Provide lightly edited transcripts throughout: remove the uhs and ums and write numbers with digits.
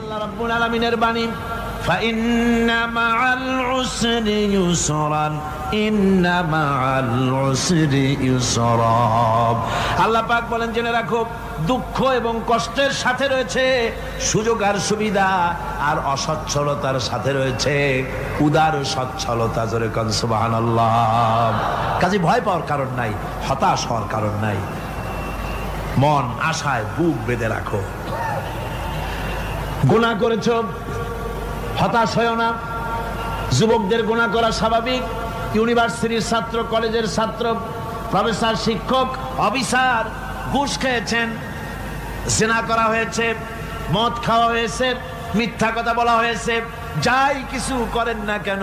আল্লাহ রাব্বুল আলামিনের বাণী, ফাইন্না মাআল উসরি ইউসরান, ইন্না মাআল উসরি ইউসরা। আল্লাহ পাক বলেন, জেনে রাখো, দুঃখ এবং কষ্টের সাথে রয়েছে সুযোগ আর সুবিধা, আর অসচ্ছলতার সাথে রয়েছে উদার সচ্ছলতা। জোরে কোন সুবহানাল্লাহ। কাজে ভয় পাওয়ার কারণ নাই, হতাশ হওয়ার কারণ নাই। মন আশায় বুক বেঁধে রাখো। গুনাহ করেছো, হতাশ হয়ো না। যুবকদের গুনাহ করা স্বাভাবিক। ইউনিভার্সিটির ছাত্র, কলেজের ছাত্র, প্রফেসর, শিক্ষক, অফিসার ঘুষ খেয়েছেন, জিনা করা হয়েছে, মদ খাওয়া হয়েছে, মিথ্যা কথা বলা হয়েছে, যাই কিছু করেন না কেন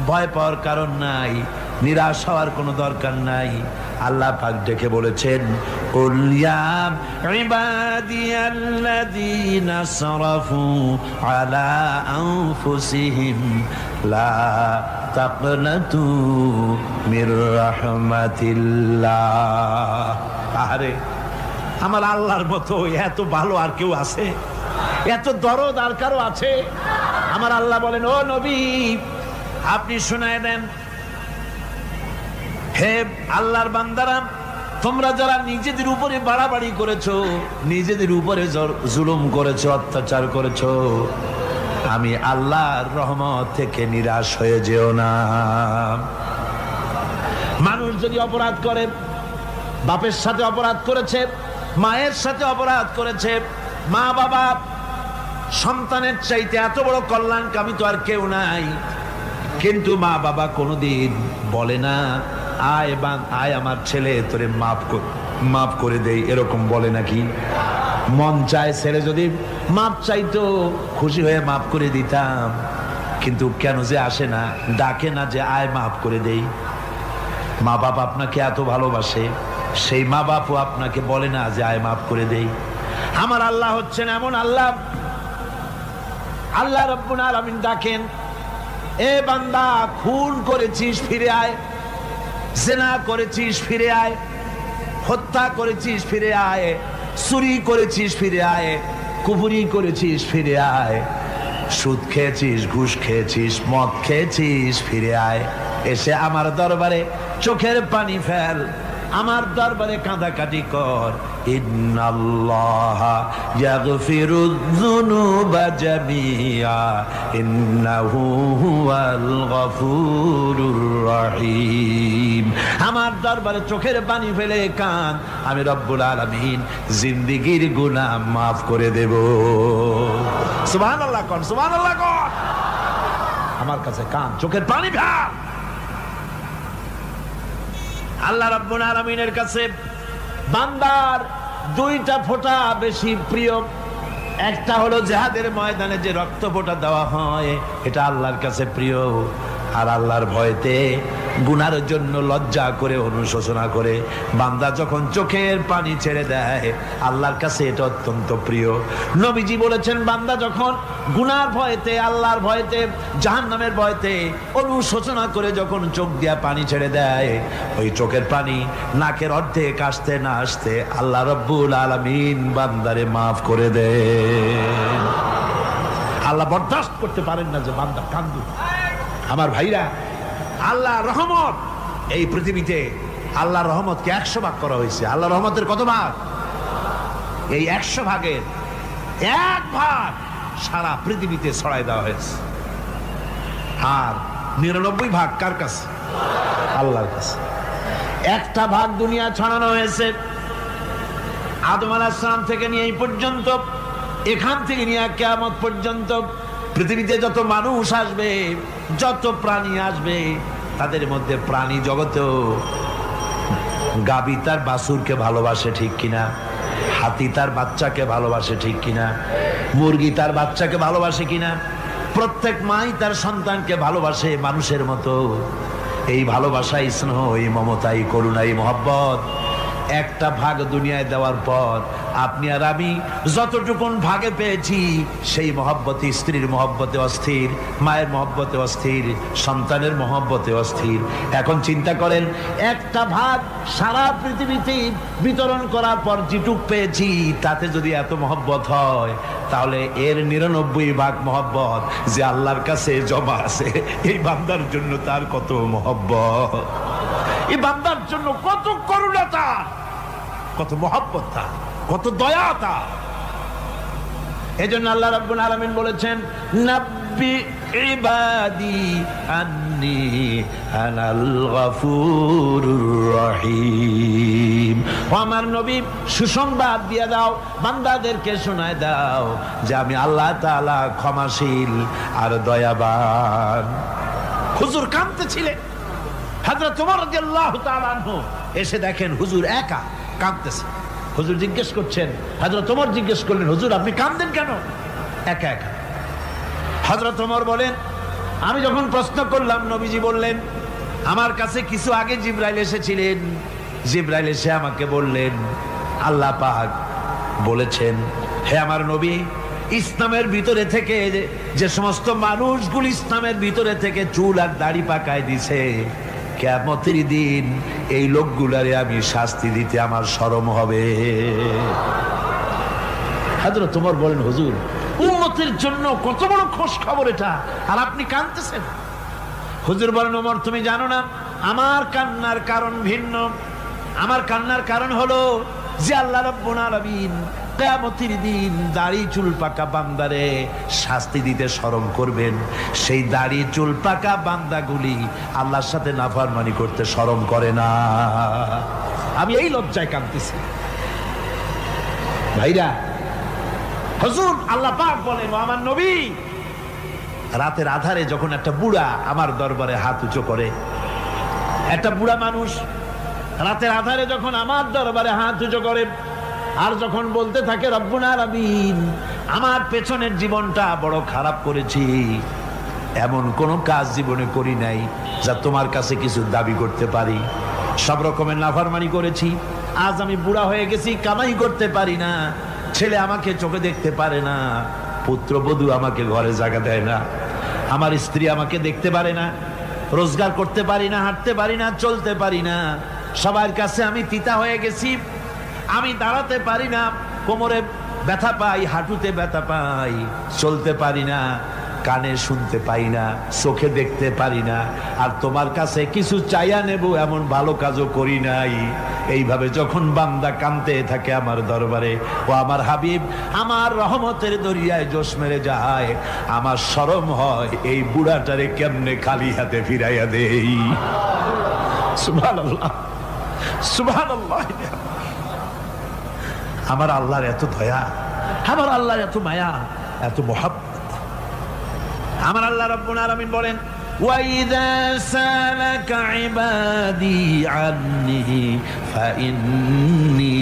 ভয় পাওয়ার কারণ নাই, নিরাশ হওয়ার কোনো দরকার নাই। আল্লাহ পাক ডেকে বলেছেন, কুল ইয়া ইবাদিয়াল্লাযীনা সারাফু আলা আনফুসিহিম লা তাকনাতু মির রাহমাতিল্লাহ। আরে আমার আল্লাহর মতো এত ভালো আর কেউ আছে? এত দরদ আর কারো আছে? আমার আল্লাহ বলেন, ও নবী আপনি শুনায় দেন, হে আল্লাহর বান্দারা, তোমরা যারা নিজেদের উপরে বাড়াবাড়ি করেছো, নিজেদের উপরে জুলুম করেছো, অত্যাচার করেছো, আমি আল্লাহর রহমত থেকে নিরাশ হয়ে যেও না। মানুষ যদি অপরাধ করে, বাপের সাথে অপরাধ করেছে, মায়ের সাথে অপরাধ করেছে, মা বাবা সন্তানের চাইতে এত বড় কল্যাণকামী তো আর কেউ নাই, কিন্তু মা বাবা কোনোদিন বলে না আয় আমার ছেলে তোরে মাফ করে দেই, এরকম বলে নাকি? মন চায় ছেলে যদি মাপ চাইতো, খুশি হয়ে মাফ করে দিতাম, কিন্তু কেন যে আসে না, ডাকে না যে আয় মাফ করে দেই। মা বাপ আপনাকে এত ভালোবাসে, সেই মা বাপও আপনাকে বলে না যে আয় মাফ করে দেই। আমার আল্লাহ হচ্ছেন এমন আল্লাহ, আল্লাহ রাব্বুল আলামিন ডাকেন, এ বান্দা খুন করেছিস ফিরে আয়, জিনা করেছিস ফিরে আয়, হত্যা করেছিস ফিরে আয়, চুরি করেছিস ফিরে আয়, কুফরি করেছিস ফিরে আয়, সুদ খেয়েছিস, ঘুষ খেয়েছিস, মদ খেয়েছিস ফিরে আয়। এসে আমার দরবারে চোখের পানি ফেল, আমার দরবারে কাঁদাকাটি কর। ইন্নাল্লাহা ইয়াগফিরুয যুনুবা জামিআ ইন্নাহু হুয়াল গফুরুর রহিম। আমার দরবারে চোখের পানি ফেলে কাঁদ, আমি রব্বুল আলামিন জিন্দেগীর গুনাহ মাফ করে দেব। সুবহানাল্লাহ কোন, সুবহানাল্লাহ কোন। আমার কাছে কাঁদ, চোখের পানি ফেল। আল্লাহ রাব্বুল আলামিনের কাছে বান্দার দুইটা ফোঁটা বেশি প্রিয়। একটা হলো জিহাদের ময়দানে যে রক্ত ফোঁটা দেওয়া হয়, এটা আল্লাহর কাছে প্রিয়। আর আল্লাহর ভয়তে গুনার জন্য লজ্জা করে, অনুশোচনা করে বান্দা যখন চোখের পানি ছেড়ে দেয়, আল্লাহর কাছে এটা অত্যন্ত প্রিয়। নবীজি বলেছেন, বান্দা যখন গুনার ভয়তে, আল্লাহর ভয়তে, জাহান্নামের ভয়তে অনুশোচনা করে যখন চোখ দিয়া পানি ছেড়ে দেয়, ওই চোখের পানি নাকের অর্ধেক আসতে না আসতে আল্লাহ রাব্বুল আলামিন বান্দারে মাফ করে দেন। আল্লাহ বরদাস্ত করতে পারেন না যে বান্দা কান্দু। আমার ভাইরা, আল্লাহ রহমত, এই পৃথিবীতে আল্লাহর রহমতকে 100 ভাগ করা হয়েছে। আল্লাহ রহমতের কত ভাগ? এই 100 ভাগের 1 ভাগ সারা পৃথিবীতে ছড়াই দেওয়া হয়েছে। আর 99 ভাগ কার কাছে? আল্লাহর কাছে। 1টা ভাগ দুনিয়া ছড়ানো হয়েছে আদম আলাইহিস সালাম থেকে নিয়ে এই পর্যন্ত, এখান থেকে নিয়ে কিয়ামত পর্যন্ত পৃথিবীতে যত মানুষ আসবে, যত প্রাণী আসবে, তাদের মধ্যে প্রাণী জগতেও গাভী তার বাছুরকে ভালোবাসে ঠিক কিনা, হাতি তার বাচ্চাকে ভালোবাসে ঠিক কিনা, মুরগি তার বাচ্চাকে ভালোবাসে কিনা, প্রত্যেক মাই তার সন্তানকে ভালোবাসে মানুষের মতো। এই ভালোবাসা, স্নেহ, এই মমতা, এই করুণা, এই মহব্বত 1টা ভাগ দুনিয়ায় দেওয়ার পর আপনি আর আমি যতটুকুন ভাগে পেয়েছি সেই মহব্বতে, স্ত্রীর মহব্বতে অস্থির, মায়ের মহব্বতে অস্থির, সন্তানের মহব্বতে অস্থির। এখন চিন্তা করেন, একটা ভাগ সারা পৃথিবীতে বিতরণ করার পর যেটুক পেয়েছি তাতে যদি এত মহব্বত হয়, তাহলে এর 99 ভাগ মহব্বত যে আল্লাহর কাছে জমা আছে, এই বান্দার জন্য তার কত মহব্বত, এই বান্দার জন্য কত করুণা তার, কত মহব্বত তার, কত দয়া তার। এজন্য আল্লাহ রাব্বুল আলামিন বলেছেন, নাব্বি ইবাদি আন্নী আনাল গফুরুর রহিম। ও আমার নবী, সুসংবাদ দিয়ে দাও, বান্দাদেরকে শোনায় দাও যে আমি আল্লাহ তাআলা ক্ষমাশীল আর দয়াবান। হুজুর কাঁদতেছিলেন, হযরত ওমর রাদিয়াল্লাহু তাআলা আনহু এসে দেখেন হুজুর একা কাঁদতেছে। হুজুর জিজ্ঞেস করছেন, হযরত ওমর জিজ্ঞেস করলেন, হুজুর আপনি কাঁদেন কেন একা একা? হযরত ওমর বলেন, আমি যখন প্রশ্ন করলাম নবীজি বললেন, আমার কাছে কিছু আগে জিবরাইল এসেছিলেন, জিবরাইল এসে আমাকে বললেন আল্লাহ পাক বলেছেন, হে আমার নবী, ইসলামের ভিতরে থেকে যে সমস্ত মানুষগুলো ইসলামের ভিতরে থেকে চুল আর দাড়ি পাকায় দিছে, কিয়ামতের দিন এই লোকগুলারে আমি শাস্তি দিতে আমার শরম হবে। হযরত ওমর বলেন, হুজুর উম্মতের জন্য কত বড় খোঁজ খবর এটা, আর আপনি কাঁদতেছেন। হুজুর বলেন, ওমর তুমি জানো না আমার কান্নার কারণ ভিন্ন। আমার কান্নার কারণ হলো যে আল্লাহ রাব্বুল আলামিন কিয়ামতের দিন দাড়ি চুল পাকা বান্দারে শাস্তি দিতে শরম করবেন, সেই দাড়ি চুল পাকা বান্দাগুলি আল্লাহর সাথে নাফরমানি করতে শরম করে না। আমি এই লজ্জায় কাঁদতেছি। ভাইরা, হুজুর আল্লাহ পাক বলেন, ও আমার নবী, রাতের আধারে যখন একটা বুড়া আমার দরবারে হাত উঁচু করে, একটা বুড়া মানুষ রাতের আধারে যখন আমার দরবারে হাত উঁচু করে আর যখন বলতে থাকে, রব্বুল আলামিন আমার পেছনের জীবনটা বড় খারাপ করেছি, এমন কোনো কাজ জীবনে করি নাই যা তোমার কাছে কিছু দাবি করতে পারি, সব রকমের নাফরমানি করেছি, আজ আমি বুড়া হয়ে গেছি, কামাই করতে পারি না, ছেলে আমাকে চোখে দেখতে পারে না, পুত্রবধূ আমাকে ঘরে জায়গা দেয় না, আমার স্ত্রী আমাকে দেখতে পারে না, রোজগার করতে পারি না, হাঁটতে পারি না, চলতে পারি না, সবার কাছে আমি তিতা হয়ে গেছি, আমি দাঁড়াতে পারি না, কোমরে ব্যথা পাই, হাঁটুতে ব্যথা পাই, চলতে পারি না, কানে শুনতে পাই না, চোখে দেখতে পারি না, আর তোমার কাছে কিছু চাইয়া নেব এমন ভালো কাজও করি নাই। এইভাবে যখন বান্দা কাঁদতে থাকে আমার দরবারে, ও আমার হাবিব আমার রহমতের দরিয়ায় জোশ মেরে যায়, আমার শরম হয় এই বুড়াটারে কেমনে খালি হাতে ফিরাইয়া দেই। সুবহানাল্লাহ, সুবহানাল্লাহ। আমার আল্লাহর এত দয়া, আমার আল্লাহর এত মায়া, এত মহব্বত। আমার আল্লাহ রাব্বুল আলামিন বলেন, ওয়াইযা সালাকা ইবাদি আন্নী ফাইন্নী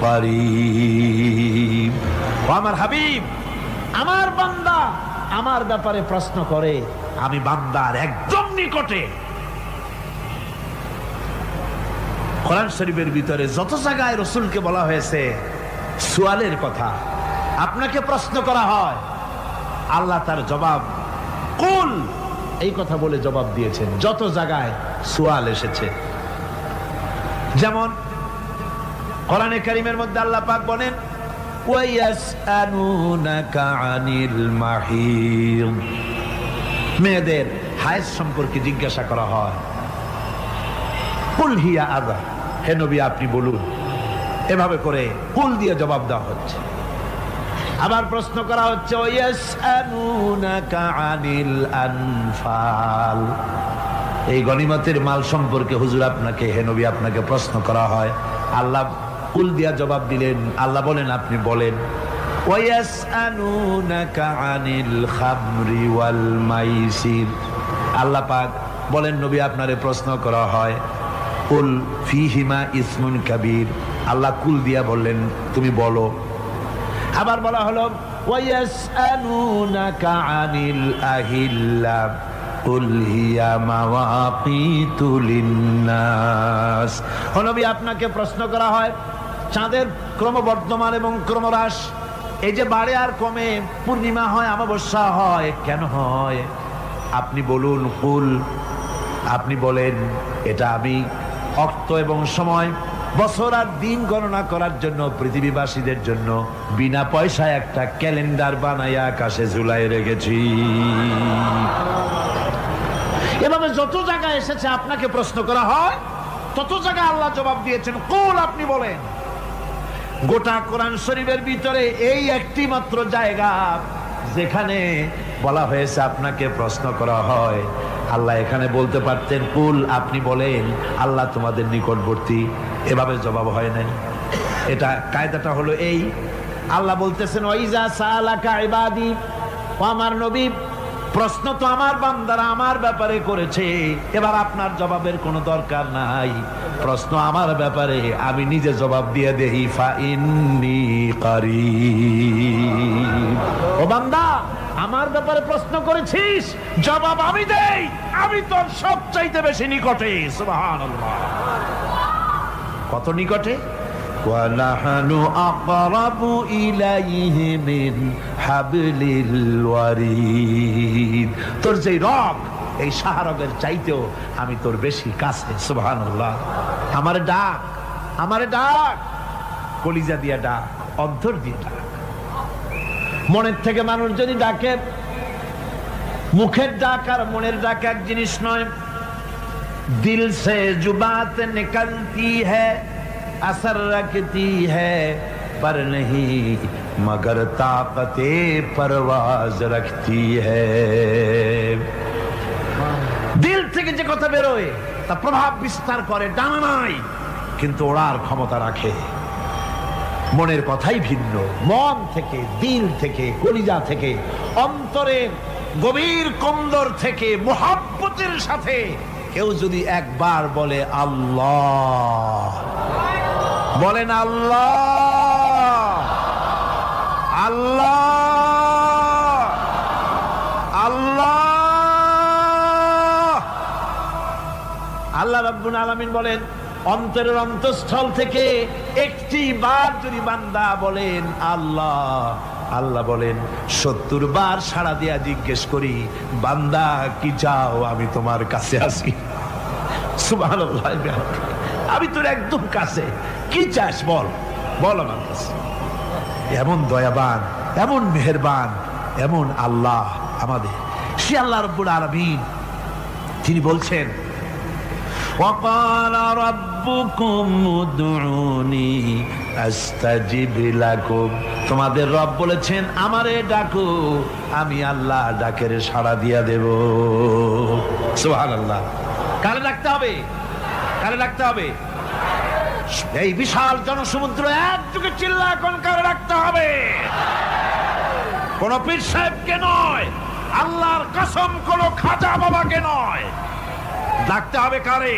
করিব। ও আমার হাবিব, আমার বান্দা আমার ব্যাপারে প্রশ্ন করে, আমি বান্দার একদম নিকটে। কোরআন শরীফের ভিতরে যত জায়গায় রাসূলকে বলা হয়েছে সুয়ালের কথা, আপনাকে প্রশ্ন করা হয়, আল্লাহ তার জবাব কুল এই কথা বলে জবাব দিয়েছেন। যত জায়গায় সুয়াল এসেছে, যেমন কোরআনে কারীমের মধ্যে আল্লাহ পাক বলেন, ওয়ায়াসআলুনাকা আনিল মাহিদ, মেয়েদের হায়েজ সম্পর্কে জিজ্ঞাসা করা হয়, কুল হিয়া আযা, হে নবী আপনি বলুন। এভাবে করে কুল দিয়ে জবাব দেওয়া হচ্ছে। আবার প্রশ্ন করা হচ্ছে, ওয়ায়াসআলুনাকা আনিল আনফাল, এই গনিমতের মাল সম্পর্কে হুজুর আপনাকে, হে নবী আপনাকে প্রশ্ন করা হয়। আল্লাহ কুল দিয়া জবাব দিলেন, আল্লাহ বলেন আপনি বলেন। ওয়ায়াসআলুনাকা আনিল খামরি ওয়াল মাইসির, আল্লাহ পাক বলেন নবী আপনারে প্রশ্ন করা হয়, কুল ফিহিমা ইসমুন কাবীর, আল্লাহ কুল দিয়া বললেন তুমি বলো। আবার বলা হলো, ওয়ায়াসআলুনাকা আনিল আহিল্লা কুল হিয়া মাওয়াকিতু লিন্নাস, ও নবী আপনাকে প্রশ্ন করা হয় চাঁদের ক্রমবর্ধমান এবং ক্রমহ্রাস। এই যে বাড়ে আর কমে, পূর্ণিমা হয়, অমাবস্যা হয়, কেন হয়? আপনি বলুন। কুল, আপনি বলেন। এটা আমি অর্থ এবং সময়, বছর আর দিন গণনা করার জন্য পৃথিবীবাসীদের জন্য বিনা পয়সায় একটা ক্যালেন্ডার বানাইয়া আকাশে ঝুলাই রেখেছি। এভাবে যত জায়গায় এসেছে আপনাকে প্রশ্ন করা হয়, তত জায়গায় আল্লাহ জবাব দিয়েছেন। কুল, আপনি বলেন। গোটা কোরআন শরীফের ভিতরে এই একটি মাত্র জায়গা যেখানে বলা হয়েছে আপনাকে প্রশ্ন করা হয়। আল্লাহ এখানে বলতে পারতেন কুল, আপনি বলেন, আল্লাহ তোমাদের নিকটবর্তী, এভাবে জবাব হয় নাই। এটা কায়দাটা হলো এই, আল্লাহ বলতেছেন ওয়াইজা সালাকা ইবাদি, ও আমার নবী, প্রশ্ন তো আমার বান্দারা আমার ব্যাপারে করেছে, এবার আপনার জবাবের কোনো দরকার নাই। প্রশ্ন আমার ব্যাপারে, আমি নিজে জবাব দিয়ে দেই। ফা ইন্নী কারীব, ও বান্দা, আমার ব্যাপারে প্রশ্ন করেছিস, জবাব আমি দেই, আমি তোর সবচাইতে বেশি নিকটে। সুবহানাল্লাহ। কত নিকটে? وَنَحْنُ أَقْرَبُ إِلَيْهِ مِنْ حَبْلِ الْوَرِيدِ। তোর যে রগ, এই শাহরগের চাইতেও আমি তোর বেশি কাছে। সুবহানাল্লাহ। আমারে ডাক, আমারে ডাক, কলিজা দিয়া ডাক, অন্তর দিয়ে ডাক। মনের থেকে মানুষ যদি ডাকে, মুখের ডাক আর মনের ডাক এক জিনিস নয়। দিল সে জুবাত নিকলতি হ্যায়, असर रखती है पर नहीं मगर ताकते परवाज रखती है। दिल থেকে যে কথা বেরোয় তা প্রভাব বিস্তার করে, ডানা নাই কিন্তু ওড়ার ক্ষমতা রাখে। মনের কথাই ভিন্ন। মন থেকে, দিল থেকে, কলিজা থেকে, অন্তরের গভীর কন্দর থেকে মুহাব্বতের সাথে কেউ যদি একবার বলে আল্লাহ, বলেন আল্লাহ, আল্লাহ, আল্লাহ, আল্লাহ রাব্বুল আলামিন বলেন, অন্তরের অন্তঃস্থল থেকে একটি বার যদি বান্দা বলেন আল্লাহ, আল্লাহ বলেন 70 বার সাড়া দিয়া জিজ্ঞেস করি, বান্দা কি চাও, আমি তোমার কাছে আছি। সুবহানাল্লাহ। আমি তোর একদম কাছে, কি চাস বল, বল আমার কাছে। এমন দয়াবান, এমন মেহেরবান, এমন আল্লাহ আমাদের। সে আল্লাহ রাব্বুল আলামিন তিনি বলছেন وَقَالَ رَبُّكُمْ উদউনি আস্তাজিব লাকুম। তোমাদের রব বলেছেন আমারে ডাকো, আমি আল্লাহ ডাকের সাড়া দিয়া দেব। সুবহানাল্লাহ। কারে ডাকতে হবে? কারে ডাকতে হবে? এই বিশাল জনসমুদ্র একযোগে চিল্লা এখন কারে ডাকতে হবে? কোন পীর সাহেবকে নয়, আল্লাহর কসম কোন খাজা বাবাকে নয়, ডাকতে হবে কারে?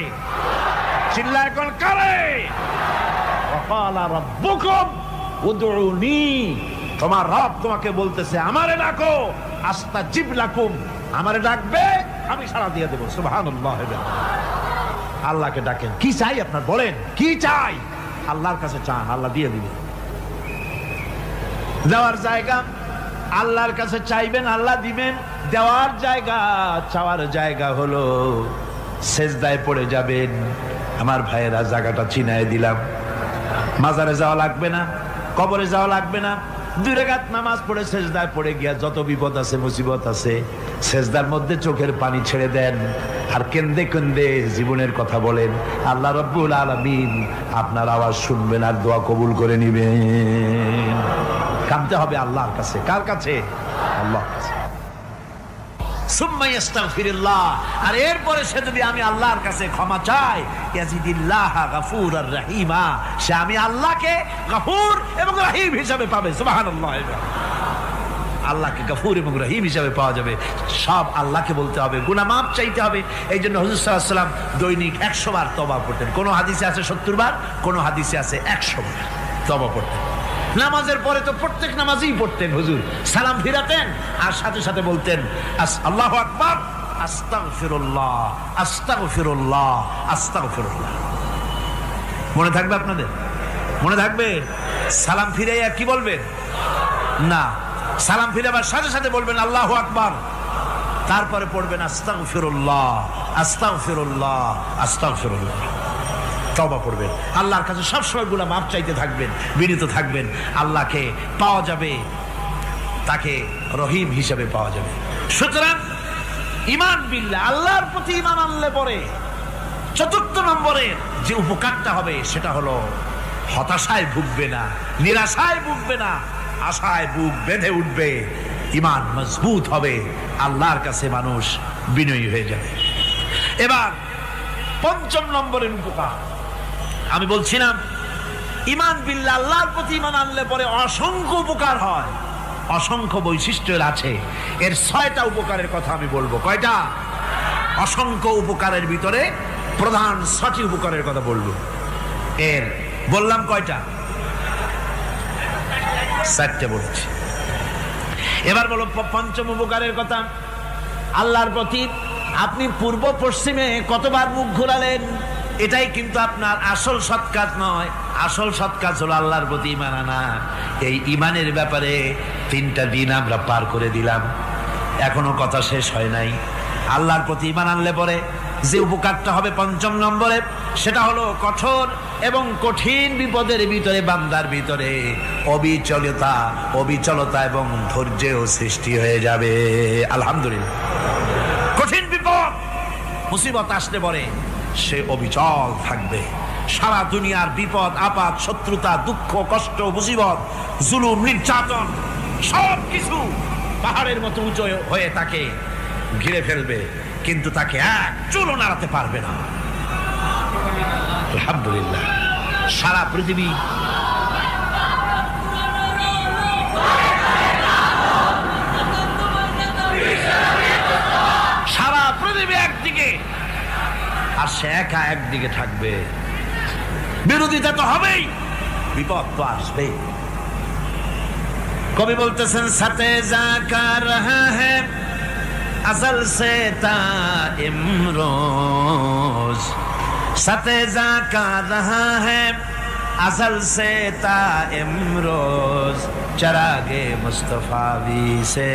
চিল্লা এখন কারে? ওয়াকালা রাব্বুকুম উদউনি, তোমার রব তোমাকে বলতেছে আমারে ডাকো, আস্তাজিব লাকুম, আমারে ডাকবে আমি সাড়া দিয়ে দেব। সুবহানাল্লাহ। আল্লাহকে ডাকেন। কি চাই আপনার বলেন, কি চাই? আল্লাহর কাছে চান, আল্লাহ দিয়ে দিবেন। দেওয়ার জায়গা আল্লাহর কাছে চাইবেন, আল্লাহ দিবেন। দেওয়ার জায়গা, চাওয়ার জায়গা হলো সেজদায় পড়ে যাবেন। আমার ভাইয়েরা, জায়গাটা চিনায় দিলাম। মাজারে যাওয়া লাগবে না, কবরে যাওয়া লাগবে না। 2 রাকাত নামাজ পড়ে সেজদায় পড়ে গিয়া যত বিপদ আছে, মুসিবত আছে, সেজদার মধ্যে চোখের পানি ছেড়ে দেন আর কেন্দে কেন্দে জীবনের কথা বলেন। আল্লাহ রাব্বুল আলামিন আপনার আওয়াজ শুনবেন আর দোয়া কবুল করে নিবেন। কাঁদতে হবে আল্লাহর কাছে। কার কাছে? আল্লাহর কাছে। সুম্মা ইস্তাগফিরুল্লাহ, আর এরপরে সে যদি আমি আল্লাহর কাছে ক্ষমা চাই, ইয়াজিদিল্লাহ গফুরার রহিমা, সে আমি আল্লাহকে গফুর এবং রহিম হিসাবে পাবে। সুবহানাল্লাহ। আল্লাহকে গফুর এবং রহিম হিসাবে পাওয়া যাবে। সব আল্লাহকে বলতে হবে, গুনাহ মাফ চাইতে হবে। এই জন্য হুজুর সাল্লাল্লাহু আলাইহি ওয়াসাল্লাম দৈনিক 100 বার তওবা করতেন। কোন হাদিসে আছে 70 বার, কোন হাদিসে আছে 100 বার তওবা করতেন। নামাজের পরে তো প্রত্যেক নামাজই পড়তেন হুজুর, সালাম ফিরাতেন আর সাথে সাথে বলতেন আল্লাহু আকবার, আস্তাগফিরুল্লাহ, আস্তাগফিরুল্লাহ, আস্তাগফিরুল্লাহ। মনে থাকবে আপনাদের? মনে থাকবে? সালাম ফিরে কি বলবেন? না, সালাম ফিরে আবার সাথে সাথে বলবেন আল্লাহু আকবার, তারপরে পড়বেন আস্তাগফিরুল্লাহ আস্তাগফিরুল্লাহ আস্তাগফিরুল্লাহ, তওবা করবেন। আল্লাহর কাছে সবসময় গুনাহ মাফ চাইতে থাকবেন, বিনীত থাকবেন। আল্লাহকে পাওয়া যাবে, তাকে রহিম হিসেবে পাওয়া যাবে। সুতরাং ঈমান বিল্লাহ, আল্লাহর প্রতি ঈমান আনলে পরে চতুর্থ নম্বরের যে উপকারটা হবে সেটা হলো হতাশায় ভুগবে না, নিরাশায় ভুগবে না, আশায় বুক বেঁধে উঠবে, ঈমান মজবুত হবে, আল্লাহর কাছে মানুষ বিনয়ী হয়ে যাবে। এবার পঞ্চম নম্বরের উপকার আমি বলছিলাম, ঈমান বিল্লাহ, আল্লাহর প্রতি ঈমান আনলে পরে অসংখ্য উপকার হয়, অসংখ্য বৈশিষ্ট্য আছে। এর 6টা উপকারের কথা আমি বলবো। কয়টা? অসংখ্য উপকারের ভিতরে প্রধান 6টি উপকারের কথা বলবো। এর বললাম কয়টা? 4টে বলছি। এবার বলো পঞ্চম উপকারের কথা। আল্লাহর প্রতি আপনি পূর্ব পশ্চিমে কতবার মুখ ঘোরালেন, এটাই কিন্তু আপনার আসল সৎ কাজ নয়। আসল সৎ কাজ হলো আল্লাহর প্রতি ঈমান আনা। এই ঈমানের ব্যাপারে 3টা দিন আমরা পার করে দিলাম, এখনো কথা শেষ হয় নাই। আল্লাহর প্রতি ঈমান আনলে পরে যে উপকারটা হবে পঞ্চম নম্বরে, সেটা হলো কঠোর এবং কঠিন বিপদের ভিতরে বান্দার ভিতরে অবিচলতা এবং ধৈর্যের সৃষ্টি হয়ে যাবে। আলহামদুলিল্লাহ। কঠিন বিপদ মুসিবত আসলে পরে সে অবিচল থাকবে। সারা দুনিয়ার বিপদ আপদ, শত্রুতা, দুঃখ, কষ্ট, মুসিবত, জুলুম, নির্যাতন সবকিছু পাহাড়ের মতো উঁচু হয়ে তাকে ঘিরে ফেলবে, কিন্তু তাকে এক চুলও নাড়াতে পারবে না। আলহামদুলিল্লাহ। সারা পৃথিবী একদিকে আর সে একা একদিকে থাকবে। বিরোধিতা তো হবেই, বিপদ তো আসবে। কবি বলতেছেন, সাথে জাকা রহা হ্যায় अज़ल से ता इमरोज, सते जाका रहा है अज़ल से ता इमरोज, चरागे मुस्तफावी से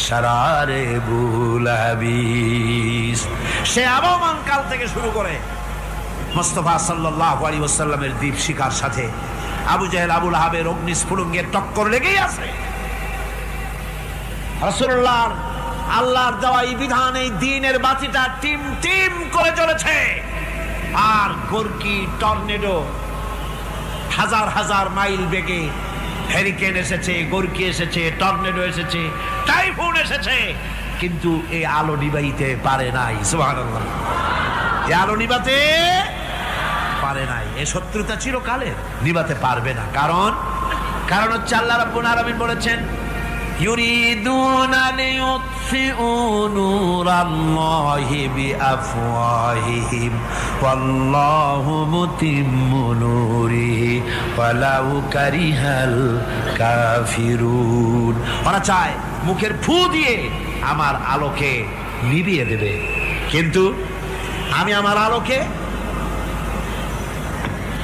शरारे बुलहबीस। সে আবহমান কাল থেকে শুরু করে মুস্তাফা সাল্লাল্লাহু আলাইহি ওয়াসাল্লামের দীপ শিখার সাথে আবু জাহেল, আবু লাহাবের অগ্নিস্ফুলিঙ্গের টক্কর লেগেই আছে। রাসূলুল্লাহ আল্লাহর দেওয়া এই বিধান, এই দ্বীনের বাতিটা টিম টিম করে চলেছে। আর গর্কি, টর্নেডো, হাজার হাজার মাইল বেগে হেরিকেন এসেছে, গর্কি এসেছে, টর্নেডো এসেছে, টাইফুন এসেছে, কিন্তু এই আলো নিবাইতে পারে নাই। সুবহানাল্লাহ। এই আলো নিবাতে পারে নাই। এই শত্রুতা চিরকালের, নিবাতে পারবে না। কারণ হচ্ছে আল্লাহ রাব্বুল আলামিন বলেছেন, ইউরিদুনা লিইউতফিউ নূরাল্লাহি বিআফওয়াহিহিম ওয়াল্লাহু মুতিম্মু নূরিহি ওয়ালাউ কারিহাল কাফিরুন। ওরা চায় মুখের ফু দিয়ে আমার আলোকে নিভিয়ে দেবে, কিন্তু আমি আমার আলোকে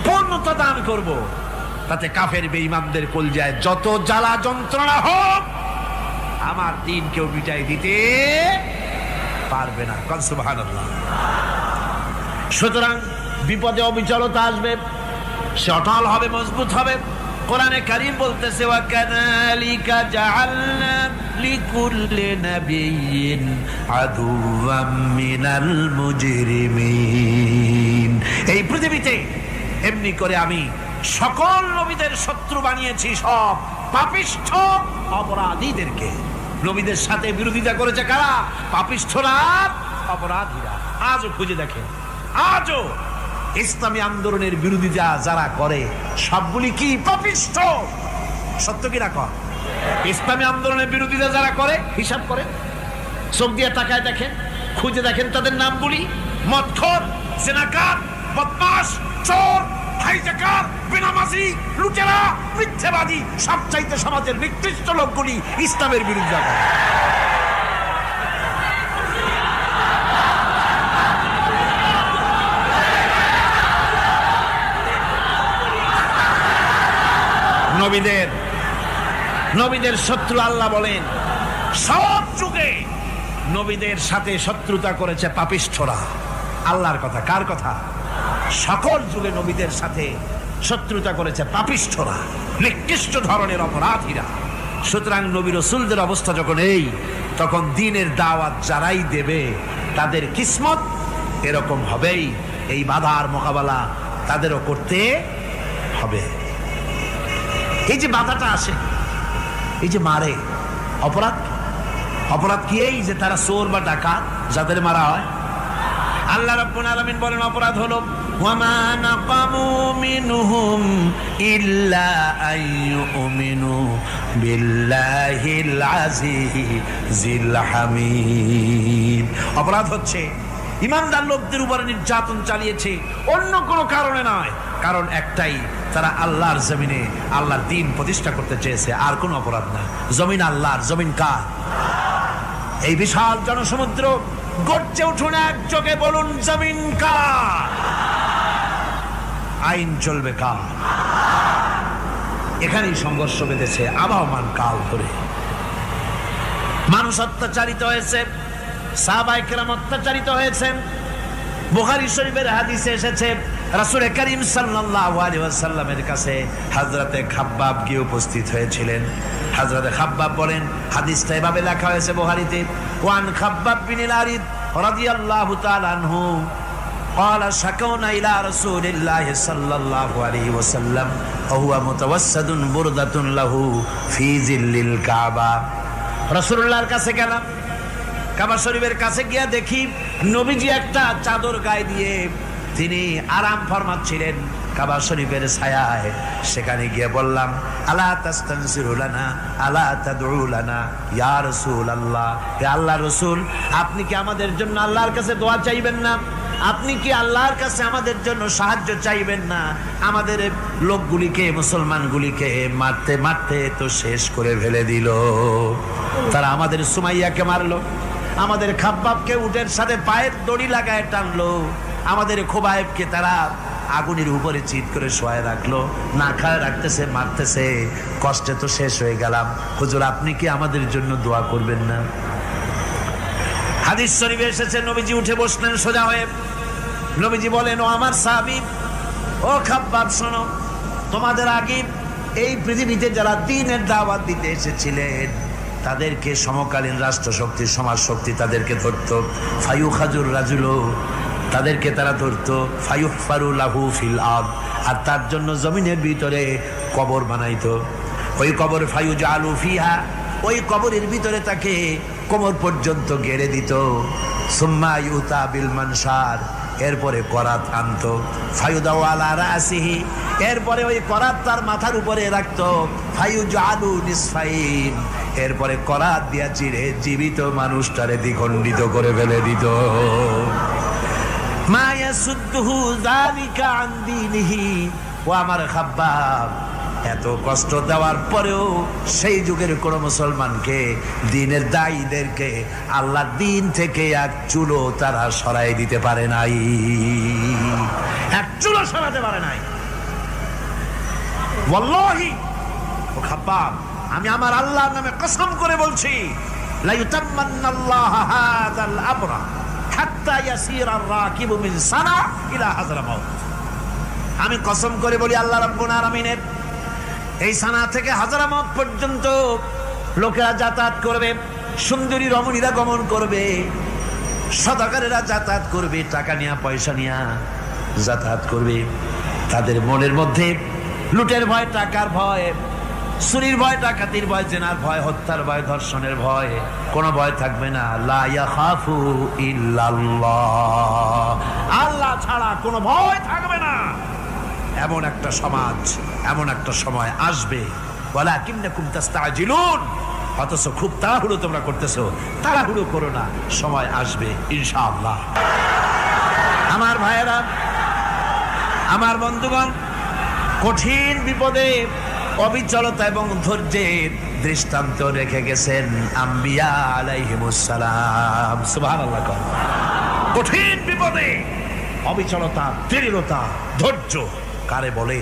পূর্ণতা দান করব। তাতে কাফের বেঈমানদের কলজায় যত জ্বালা যন্ত্রণা হোক, আমার দ্বীন কেউ মিটাই দিতে পারবে না। সুবহানাল্লাহ। সুতরাং বিপদে অবিচলতা আসবে, সে অটল হবে, মজবুত হবে। কোরআনে কারীম বলতেছে, ওয়া কাযালিকা জাআলনা লিকুল্লি নাবিয়্যিন আদুওয়াম মিনাল মুজরিমিন। এই পৃথিবীতে এমনি করে আমি সকল নবীদের শত্রু বানিয়েছি, সব পাপিষ্ঠ অপরাধীদেরকে। নবীদের সাথে বিরোধিতা করেছে কারা? পাপিষ্ঠরা, অপরাধীরা। আজও খুঁজে দেখেন, আজও ইসলামী আন্দোলনের বিরোধিতা যারা করে সবগুলি কি? পাপিষ্ঠ। সত্য কি না কর? ইসলামী আন্দোলনের বিরোধিতা যারা করে হিসাব করে, চোখ দিয়ে তাকায় দেখেন, খুঁজে দেখেন তাদের নামগুলি। মদখোর, জিনাকার, বদমাশ, চোর, হাইজাকার, বেনামাজি, লুটেরা, মিথ্যাবাদী, সবচাইতে সমাজের নিকৃষ্ট লোকগুলি ইসলামের বিরুদ্ধে করে। নবীদের শত্রু আল্লাহ বলেন সব যুগে নবীদের সাথে শত্রুতা করেছে পাপিষ্ঠরা। আল্লাহর কথা, কার কথা? সকল যুগে নবীদের সাথে শত্রুতা করেছে পাপিষ্ঠরা, নিকৃষ্ট ধরনের অপরাধীরা। সুতরাং নবী রাসূলদের অবস্থা যখন এই, তখন দ্বীনের দাওয়াত যারাই দেবে তাদের কিসমত এরকম হবেই। এই বাধার মোকাবেলা তাদেরও করতে হবে। এই যে বাধাটা আসে, এই যে মারে, অপরাধ কি? এই যে তারা চোর বা ডাকাত যাদের মারা হয়। আল্লাহ রাব্বুল আলামিন বলেন অপরাধ হলো ওয়ামা নাকামু মিনহুম ইল্লা আইয়ুমিনু বিল্লাহিল আজিজিল হামিদ। অপরাধ হচ্ছে ইমানদার লোকদের উপরে নির্যাতন চালিয়েছে, অন্য কোনো কারণে নয়। কারণ একটাই, তারা আল্লাহর জমিনে আল্লাহর দ্বীন প্রতিষ্ঠা করতে চেয়েছে, আর কোনো অপরাধ না। জমিন আল্লাহর, জমিন কার? এই বিশাল জনসমুদ্র গর্জে উঠুন একযোগে, বলুন জমিন কার? আইন চলবে কার? এখানেই সংঘর্ষ বেঁধেছে আবহমান কাল ধরে। মানুষ অত্যাচারিত হয়েছে, সাহাবায়ে কেরাম অত্যাচারিত হয়েছেন। বুখারী শরীফের হাদিসে এসেছে রাসূল করিম সাল্লাল্লাহু আলাইহি ওয়াসাল্লামের কাছে হযরতে খাব্বাব গিয়ে উপস্থিত হয়েছিলেন। হযরতে খাব্বাব বলেন, হাদিসটা এভাবে লেখা হয়েছে বুখারীতে, ওয়ান খাব্বাব বিন আরিদ রাদিয়াল্লাহু তাআলা আনহু قال شكونا إلى رسول الله صلى الله عليه وسلم وهو متوسد بردة له في ظل الكعبة। রাসূলুল্লাহর কাছে গেলাম, কাবা শরীফের কাছে গিয়া দেখি নবীজি একটা চাদর গায়ে দিয়ে তিনি আরাম ফরমাচ্ছিলেন কাবা শরীফের ছায়ায়। সেখানে গিয়ে বললাম, আলা তাস্তানসিরু লানা আলা তাদউ লানা ইয়া রাসূলুল্লাহ, হে আল্লাহর রাসূল, আপনি কি আমাদের জন্য আল্লাহর কাছে দোয়া চাইবেন না? আপনি কি আল্লাহর কাছে আমাদের জন্য সাহায্য চাইবেন না? আমাদের লোকগুলিকে, মুসলমানগুলিকে মারতে মারতে তো শেষ করে ফেলে দিল। তারা আমাদের সুমাইয়াকে মারলো, আমাদের খাব্বাবকে উটের সাথে পায়ের দড়ি লাগায় টানলো, আমাদের খোবায়েবকে তারা আগুনের উপরে চিৎ করে শোয়ায় রাখলো, না খায় রাখতেছে, মারতেছে, কষ্টে তো শেষ হয়ে গেলাম। হুজুর, আপনি কি আমাদের জন্য দোয়া করবেন না? হাদিস শরীফে এসেছে নবীজি উঠে বসলেন সোজা হয়ে। নবীজি বলেন, ও আমার সাহাবী, ও খাব্বাব, শোনো, তোমাদের আগে এই পৃথিবীতে যারা দ্বীনের দাওয়াত দিতে এসেছিলেন তাদেরকে সমকালীন রাষ্ট্রশক্তি, সমাজ শক্তি তাদেরকে ধরতো। ফায়ুখাজুর রাজুলো, তাদেরকে তারা ধরতো। ফায়ুহফারু লাহু ফিল আরদ, আর তার জন্য জমিনের ভিতরে কবর বানাইতো। ওই কবর ফায়ুজালু ফিহা, ওই কবরের ভিতরে তাকে কোমর পর্যন্ত গেড়ে দিত। সুম্মা ইউতা বিল মানশার, এরপরে করাত আনতো। ফায়ুদাউ আলা রাসিহি, এরপরে ওই করাত তার মাথার উপরে রাখতো। ফায়ুজালু নিসফাইন, এরপরে করাত দিয়া চিরে জীবিত মানুষটারে দ্বিখণ্ডিত করে ফেলে দিত। মা ইয়াসুদ্দুহু যালিকা আন দীনিহি, ও আমার খাব্বাব, এত কষ্ট দেওয়ার পরেও সেই যুগের কোন মুসলমানকে, দ্বীনের দায়ীদেরকে আল্লাহর দ্বীন থেকে এক চুলো তারা সরাই দিতে পারে নাই, এক চুলো সরাতে পারে নাই। ওয়াল্লাহি, ও খাব্বাব, আমি আমার আল্লাহর নামে কসম করে বলছি, লা ইউতাম্মান্নাল্লাহু হাযাল আমরা হাত্তা ইয়াসিরা আর-রাকিবু মিন সানা ইলা হাযরামাউত। আমি কসম করে বলি, আল্লাহ রাব্বুল আলামিনের এই সানা থেকে হাযরামাউত পর্যন্ত লোকেরা যাতায়াত করবে, সুন্দরী রমণীরা গমন করবে, সদাগরেরা যাতায়াত করবে, টাকা নিয়া পয়সা নিয়া যাতায়াত করবে। তাদের মনের মধ্যে লুটের ভয়, টাকার ভয়, চুরির ভয়, ডাকাতির ভয়, জেনার ভয়, হত্যার ভয়, ধর্ষণের ভয়, কোনো ভয় থাকবে না। লা ইয়াখাফু ইল্লাল্লাহ, আল্লাহ ছাড়া কোনো ভয় থাকবে না। এমন একটা সমাজ, এমন একটা সময় আসবে। ওয়ালাকিন্নাকুম তাস্তাজিলুন, অথচ খুব তাড়াহুড়ো তোমরা করতেছো। তাড়াহুড়ো করো না, সময় আসবে ইনশাআল্লাহ। আমার ভাইয়েরা, আমার বন্ধুগণ, কঠিন বিপদে অবিচলতা এবং ধৈর্যের দৃষ্টান্ত রেখে গেছেন আম্বিয়া আলাইহিমুস সালাম। সুবহানাল্লাহ। কঠিন বিপদে অবিচলতা, দৃঢ়তা, ধৈর্য কারে বলে,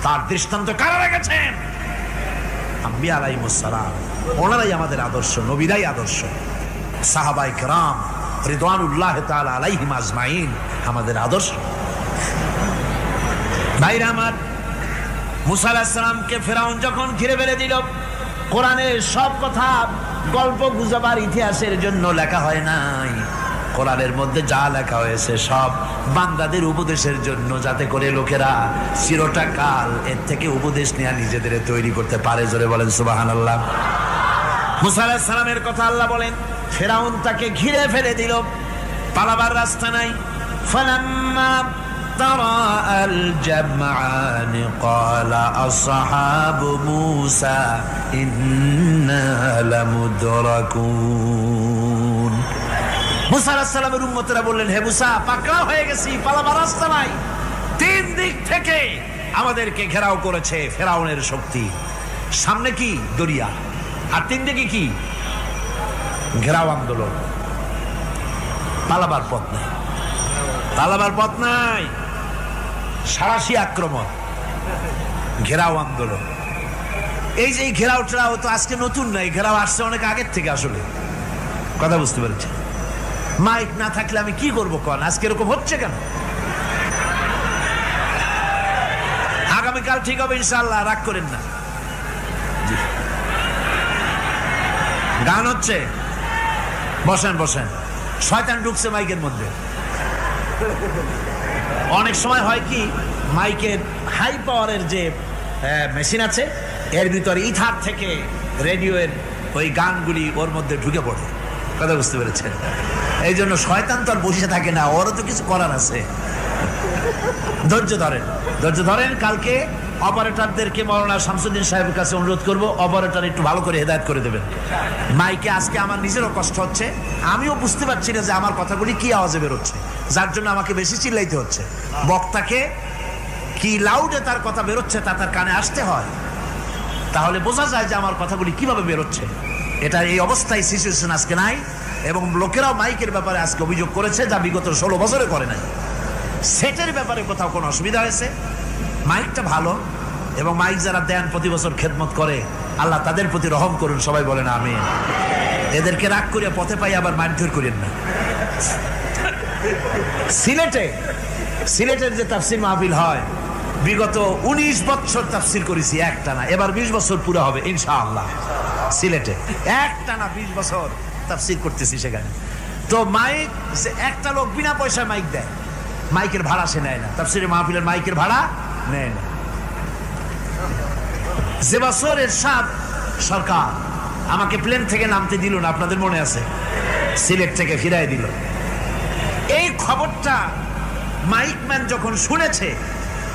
তার দৃষ্টান্ত কারা রেখেছেন? আম্বিয়া আলাইহিস সালাম, ওনারাই আমাদের আদর্শ, নবীরাই আদর্শ, সাহাবায়ে কেরাম রিদওয়ানুল্লাহ তাআলা আলাইহিম আজমাইন আমাদের আদর্শ। ভাইরা আমার, মুসা আলাইহিস সালামকে ফেরাউন যখন ঘিরে ফেলে দিল, কোরআনের সব কথা গল্প গুজবার ইতিহাসের জন্য লেখা হয় নাই। কোরআনের মধ্যে যা লেখা হয়েছে সব বান্দাদের উপদেশের জন্য, যাতে করে লোকেরা চিরটা কাল এর থেকে উপদেশ নেওয়া নিজেদের তৈরি করতে পারে। জোরে বলেন সুবহানাল্লাহ। মুসা আলাইহিস সালামের কথা আল্লাহ বলেন, ফেরাউন তাকে ঘিরে ফেলে দিল, পালাবার রাস্তা নাই। ফালাম্মা ترى الجمعان قال أصحاب موسى إنا لمدركون। মুসা আলাইহিস সালামের উম্মতেরা বললেন, হে মুসা, পাকড়াও হয়ে গেছি, পালাবার রাস্তা নাই। তিন দিক থেকে আমাদেরকে ঘেরাও করেছে ফেরাউনের শক্তি। সামনে কি? দরিয়া, আর তিন দিকে কি? ঘেরাও আন্দোলন। পালাবার পথ নাই, পালাবার পথ নাই। সারাশি আক্রমণ, ঘেরাও আন্দোলন। এই যে ঘেরাও টেরাও তো আজকে নতুন নাই, ঘেরাও আসছে অনেক আগের থেকে। আসলে কথা বুঝতে পেরেছি। মাইক না থাকলে আমি কি করবো কোন? আজকে এরকম হচ্ছে কেন? আগামীকাল ঠিক হবে ইনশাআল্লাহ, রাগ করেন না। গান হচ্ছে, বসেন বসেন। শয়তান ঢুকছে মাইকের মধ্যে। অনেক সময় হয় কি, মাইকের হাই পাওয়ারের যে মেশিন আছে, এর ভিতরে ইথার থেকে রেডিওর ওই গানগুলি ওর মধ্যে ঢুকে পড়ে। কথা বুঝতে পেরেছেন? এই জন্য শয়তান তো আর বসে থাকে না, ওরও তো কিছু করার আছে। ধৈর্য ধরেন, ধৈর্য ধরেন। কালকে অপারেটরদেরকে মাওলানা শামসুদ্দিন সাহেবের কাছে অনুরোধ করব, অপারেটর একটু ভালো করে হেদায়েত করে দেবেন। মাইকে আজকে আমার নিজেরও কষ্ট হচ্ছে, আমিও বুঝতে পারছি না যে আমার কথাগুলি কি আওয়াজে বেরোচ্ছে, যার জন্য আমাকে বেশি চিল্লাইতে হচ্ছে। বক্তাকে কি লাউডে তার কথা বেরোচ্ছে তা তার কানে আসতে হয়, তাহলে বোঝা যায় যে আমার কথাগুলি কিভাবে বেরোচ্ছে। এটা এই অবস্থায় সিচুয়েশন আজকে নাই, এবং লোকেরাও মাইকের ব্যাপারে আজকে অভিযোগ করেছে, যা বিগত 16 বছরে করে নাই। সেটের ব্যাপারে কোথাও কোনো অসুবিধা হয়েছে? মাইকটা ভালো, এবং মাইক যারা দেন প্রতি বছর খেদমত করে, আল্লাহ তাদের প্রতি রহম করুন। সবাই বলেন আমিন। এদেরকে রাগ করে পথে পাই আবার মারধর করেন না। সিলেটের যে তাফসির মাহফিল হয়, বিগত 19 বছর তাফসির করেছি একটানা, এবার 20 বছর পুরো হবে ইনশাআল্লাহ। সিলেটে একটানা 20 বছর তাফসির করতেছি সেখানে। তো মাইক, একটা লোক বিনা পয়সায় মাইক দেয়, মাইকের ভাড়া সে নেয় না। তাফসিরের মাহফিলের মাইকের ভাড়া নেয় না। যে বছর এরশাদ সরকার আমাকে প্লেন থেকে নামতে দিল না, আপনাদের মনে আছে? সিলেট থেকে ফিরাই দিল। এই খবরটা মাইকম্যান যখন শুনেছে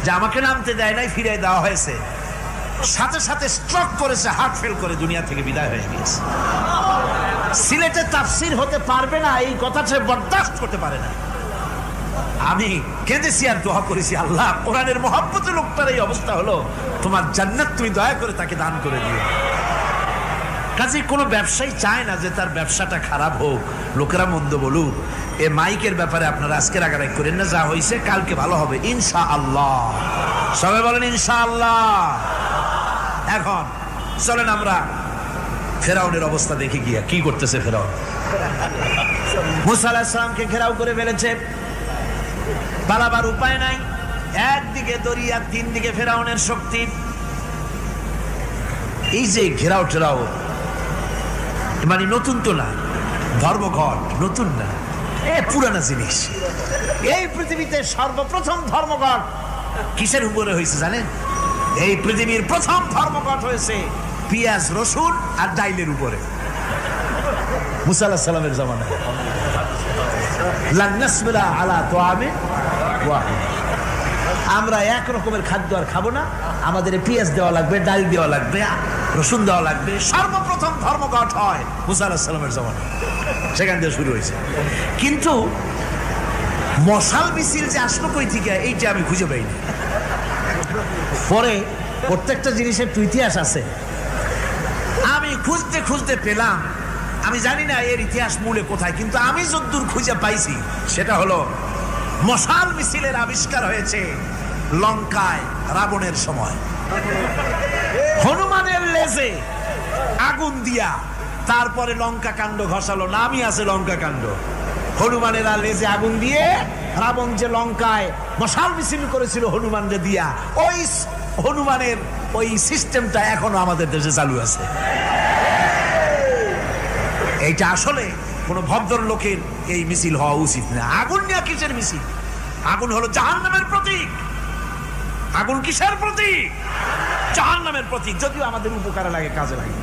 যে আমাকে নামতে দেয় নাই, ফিরাই দেওয়া হয়েছে, সাথে সাথে স্ট্রোক করেছে, হার্ট ফেল করে দুনিয়া থেকে বিদায় হয়ে গিয়েছে। সিলেটে তাফসির হতে পারবে না, এই কথা সে বরদাস্ত করতে পারে না। আমি কেঁদেছি আর দোয়া করেছি, আল্লাহ, কোরআনের মহব্বতে লোকটার এই অবস্থা হলো, তোমার জান্নাত তুমি দয়া করে তাকে দান করে দিও। কাজে কোনো ব্যবসায়ী চায় না যে তার ব্যবসাটা খারাপ হোক, লোকেরা মন্দ বলুক। এ মাইকের ব্যাপারে আপনারা আজকে রাগারাগ করেন না, যা হয়েছে কালকে ভালো হবে ইনশাআল্লাহ। সবাই বলেন ইনশাআল্লাহ। এখন চলেন আমরা ফেরাউনের অবস্থা দেখে গিয়া কি করতেছে ফেরাউন। মুসা আলাইহিস সালামকে ঘেরাও করে ফেলেছে, পালাবার উপায় নাই। একদিকে দরিয়া, তিন দিকে ফেরাউনের শক্তি। এই যে ঘেরাও টেরাও মানে নতুন তো না, ধর্মঘট নতুন না, পুরানা জিনিস। এই পৃথিবীতে সর্বপ্রথম ধর্মঘট কিসের উপরে হয়েছে জানেন? এই পৃথিবীর প্রথম ধর্মঘট হয়েছে পেঁয়াজ, রসুন আর ডাইলের উপরে, মুসা আলাইহিস সালামের জামানায়। লান নাসবিরা আলা তাআমিন ওয়াহিদ, আমরা এক রকমের খাদ্য আর খাবো না, আমাদের পেঁয়াজ দেওয়া লাগবে, ডাল দেওয়া লাগবে, রসুন দেওয়া লাগবে। সর্বপ্রথম ধর্মঘট হয় মুসা আলাইহিস সালামের জামানায়, সেখান থেকে শুরু হয়েছে। কিন্তু মশাল মিছিল যে আসলো কই থেকে, এইটা আমি খুঁজে পাইনি। পরে প্রত্যেকটা জিনিসের তো ইতিহাস আছে, আমি খুঁজতে খুঁজতে পেলাম। আমি জানি না এর ইতিহাস মূলে কোথায়, কিন্তু আমি যতদূর খুঁজে পাইছি সেটা হলো মশাল মিছিলের আবিষ্কার হয়েছে লঙ্কায় রাবণের সময়। হনুমানের লেজে আগুন দিয়া তারপরে লঙ্কা কাণ্ড ঘষালো, নামই আছে লঙ্কা কাণ্ড। হনুমানের লেজে আগুন দিয়ে রাবণ যে লঙ্কায় মশাল মিছিল করেছিল হনুমানকে দিয়া, ওই হনুমানের ওই সিস্টেমটা এখনো আমাদের দেশে চালু আছে। এইটা আসলে কোন ভদ্র লোকের এই মিছিল হওয়া উচিত না। আগুন নিয়ে কিসের মিছিল? আগুন হলো জাহান্নামের প্রতীক। আগুন কিসের প্রতীক? জাহান্নামের প্রতীক। যদিও আমাদের উপকারে লাগে, কাজে লাগে।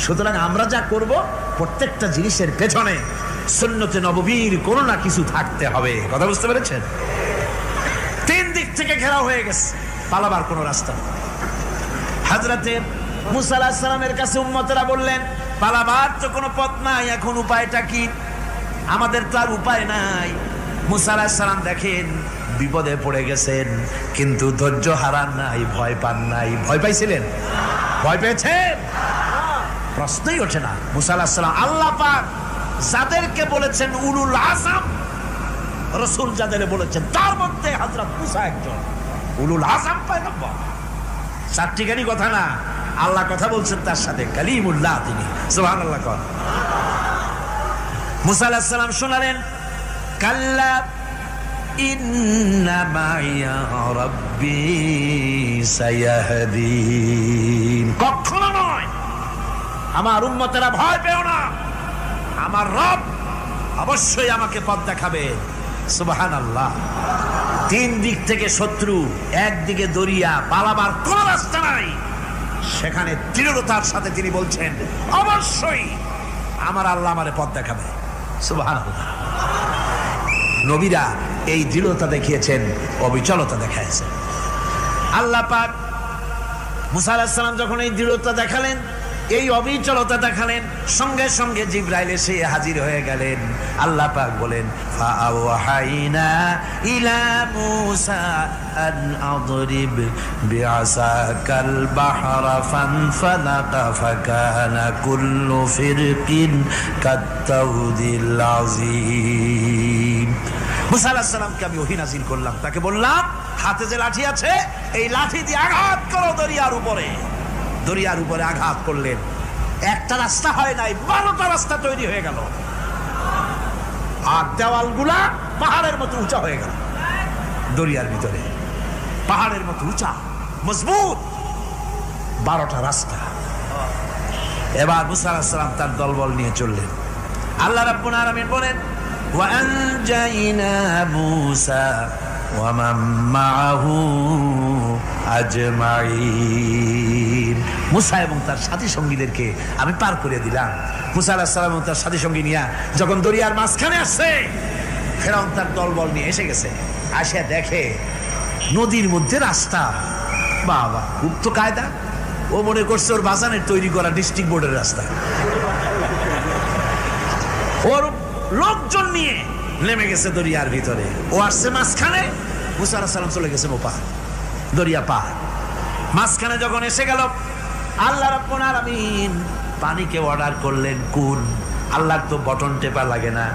সুতরাং আমরা যা করব প্রত্যেকটা জিনিসের পেছনে সুন্নতে নববীর কোনো না কিছু থাকতে হবে। কথা বুঝতে পেরেছেন? 3 দিক থেকে ঘেরাও হয়ে গেছে, পালাবার কোনো রাস্তা নেই। হযরতে মুসা আলাইহিস সালামের কাছে উম্মতেরা বললেন, পালাবার তো কোনো পথ নাই, এখন উপায়টা কি? আমাদের তো আর উপায় নাই। মুসা আলাইহিস সালাম দেখেন বিপদে পড়ে গেছেন, কিন্তু ধৈর্য হারান নাই, ভয় পান নাই। ভয় পাইছিলেন? ভয় পেয়েছেন? প্রশ্নই ওঠে না। মুসা আলাইহিস সালাম আল্লাহ পাক যাদেরকে বলেছেন উলুল আযম রাসূল, যাদের বলেছেন তার মধ্যে হযরত মুসা একজন উলুল আযম পয়গম্বর। চারটিখানি কথা না, আল্লাহ কথা বলছেন তার সাথে, কালিমুল্লাহ তিনি। সুবহানাল্লাহ। কোন মুসা আলাইহিস সালাম শোনালেন, কাল্লা ইন্না মাইয়া রাব্বি সায়াহদিন। কখনো নয়, আমার উম্মতেরা ভয় পেও না, আমার রব অবশ্যই আমাকে পথ দেখাবে। সুবহানাল্লাহ। 3 দিক থেকে শত্রু, একদিকে দরিয়া, পালাবার কোন রাস্তা নাই। সেখানে দৃঢ়তার সাথে তিনি বলছেন, অবশ্যই আমার আল্লাহ আমারে পথ দেখাবে। সুবহানাল্লাহ। নবীরা এই দৃঢ়তা দেখিয়েছেন, অবিচলতা দেখাইছেন। আল্লাহ পাক মুসা আলাইহিস সালাম যখন এই দৃঢ়তা দেখালেন, এই অবিচলতা দেখালেন, সঙ্গে সঙ্গে জিবরাইল এসে হাজির হয়ে গেলেন। আল্লাহ পাক বলেন, ফাআওহাইনা ইলা মূসা আন আদরিব বিআসাকাল বাহরা ফানফালাকা ফাকানা কুল্লু ফিরকিন কাত্তাউদিল আযীম। মূসা আলাইহিস সালামকে আমি ওহী নাযিল করলাম, তাকে বললাম হাতে যে লাঠি আছে এই লাঠি দিয়ে আঘাত করো দরিয়ার উপরে। দরিয়ার উপরে আঘাত করলেন, একটা রাস্তা হয় নাই, 12টা রাস্তা তৈরি হয়ে গেল। আর দেওয়ালগুলা পাহাড়ের মতো উঁচা হয়ে গেল। দরিয়ার ভিতরে পাহাড়ের মতো উঁচা মজবুত 12টা রাস্তা। এবার মুসা আলাইহিস সালাম তার দলবল নিয়ে চললেন। আল্লাহ রাব্বুল আলামিন বলেন, ওয়া আনজাইনা মূসা ওয়া মান মাআহু আজমাইন। মুসা এবং তার সাথী সঙ্গীদেরকে আমি পার করে দিলাম। মুসা আলাইহিস সালাম এবং তার সাথী সঙ্গী নিয়ে যখন দরিয়ার মাঝখানে আসছে, ফেরাউন তার দলবল নিয়ে এসে গেছে। আসিয়া দেখে নদীর মধ্যে রাস্তা। বাবা, খুব তো কায়দা। ও মনে করছে ওর বাজানের তৈরি করা ডিস্ট্রিক্ট বোর্ডের রাস্তা। ওর লোকজন নিয়ে নেমে গেছে দরিয়ার ভিতরে। ও আসছে মাঝখানে, মুসা আলাইহিস সালাম চলে গেছে ওপার, দরিয়া পার। মাঝখানে যখন এসে গেল, আল্লাহ রাব্বুল আলামিন পানিকে অর্ডার করলেন কুন। আল্লাহর তো বটন টেপা লাগে না,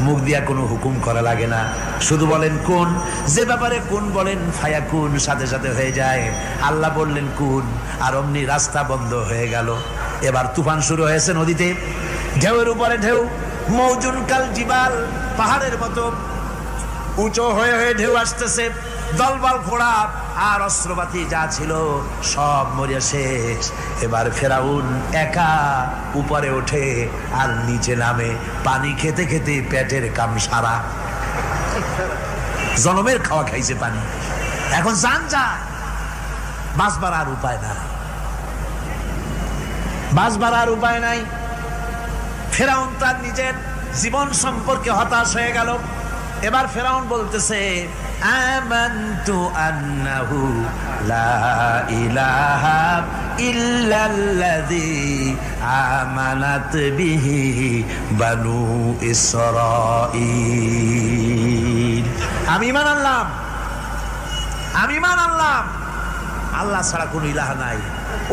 মুখ দিয়া কোনো হুকুম করা লাগে না, শুধু বলেন কুন। যে ব্যাপারে কুন বলেন ফায়াকুন, সাথে সাথে হয়ে যায়। আল্লাহ বললেন কুন, আর অমনি রাস্তা বন্ধ হয়ে গেল। এবার তুফান শুরু হয়েছে নদীতে, ঢেউয়ের উপরে ঢেউ, মৌজুন কাল জিবাল, পাহাড়ের মতো উঁচু হয়ে হয়ে ঢেউ আসতেছে। দলবল ঘোড়া আর অস্ত্রপাতি যা ছিল সব মরিয়া শেষ। এবার ফেরাউন একা উপরে ওঠে আর নিচে নামে, পানি খেতে খেতে পেটের কাম সারা। জনমের খাওয়া খাইছে পানি, এখন জান যায়। বাঁচবার আর উপায় নাই, বাঁচবার আর উপায় নাই। ফেরাউন তার নিজের জীবন সম্পর্কে হতাশ হয়ে গেল। এবার ফেরাউন বলতেছে, আমানতু আন্নাহু লা ইলাহা ইল্লাল্লাযী আমানাত বিহি বানু ইসরাঈল। আমি ঈমান আনলাম, আমি ঈমান আনলাম আল্লাহ ছাড়া কোনো ইলাহ নাই।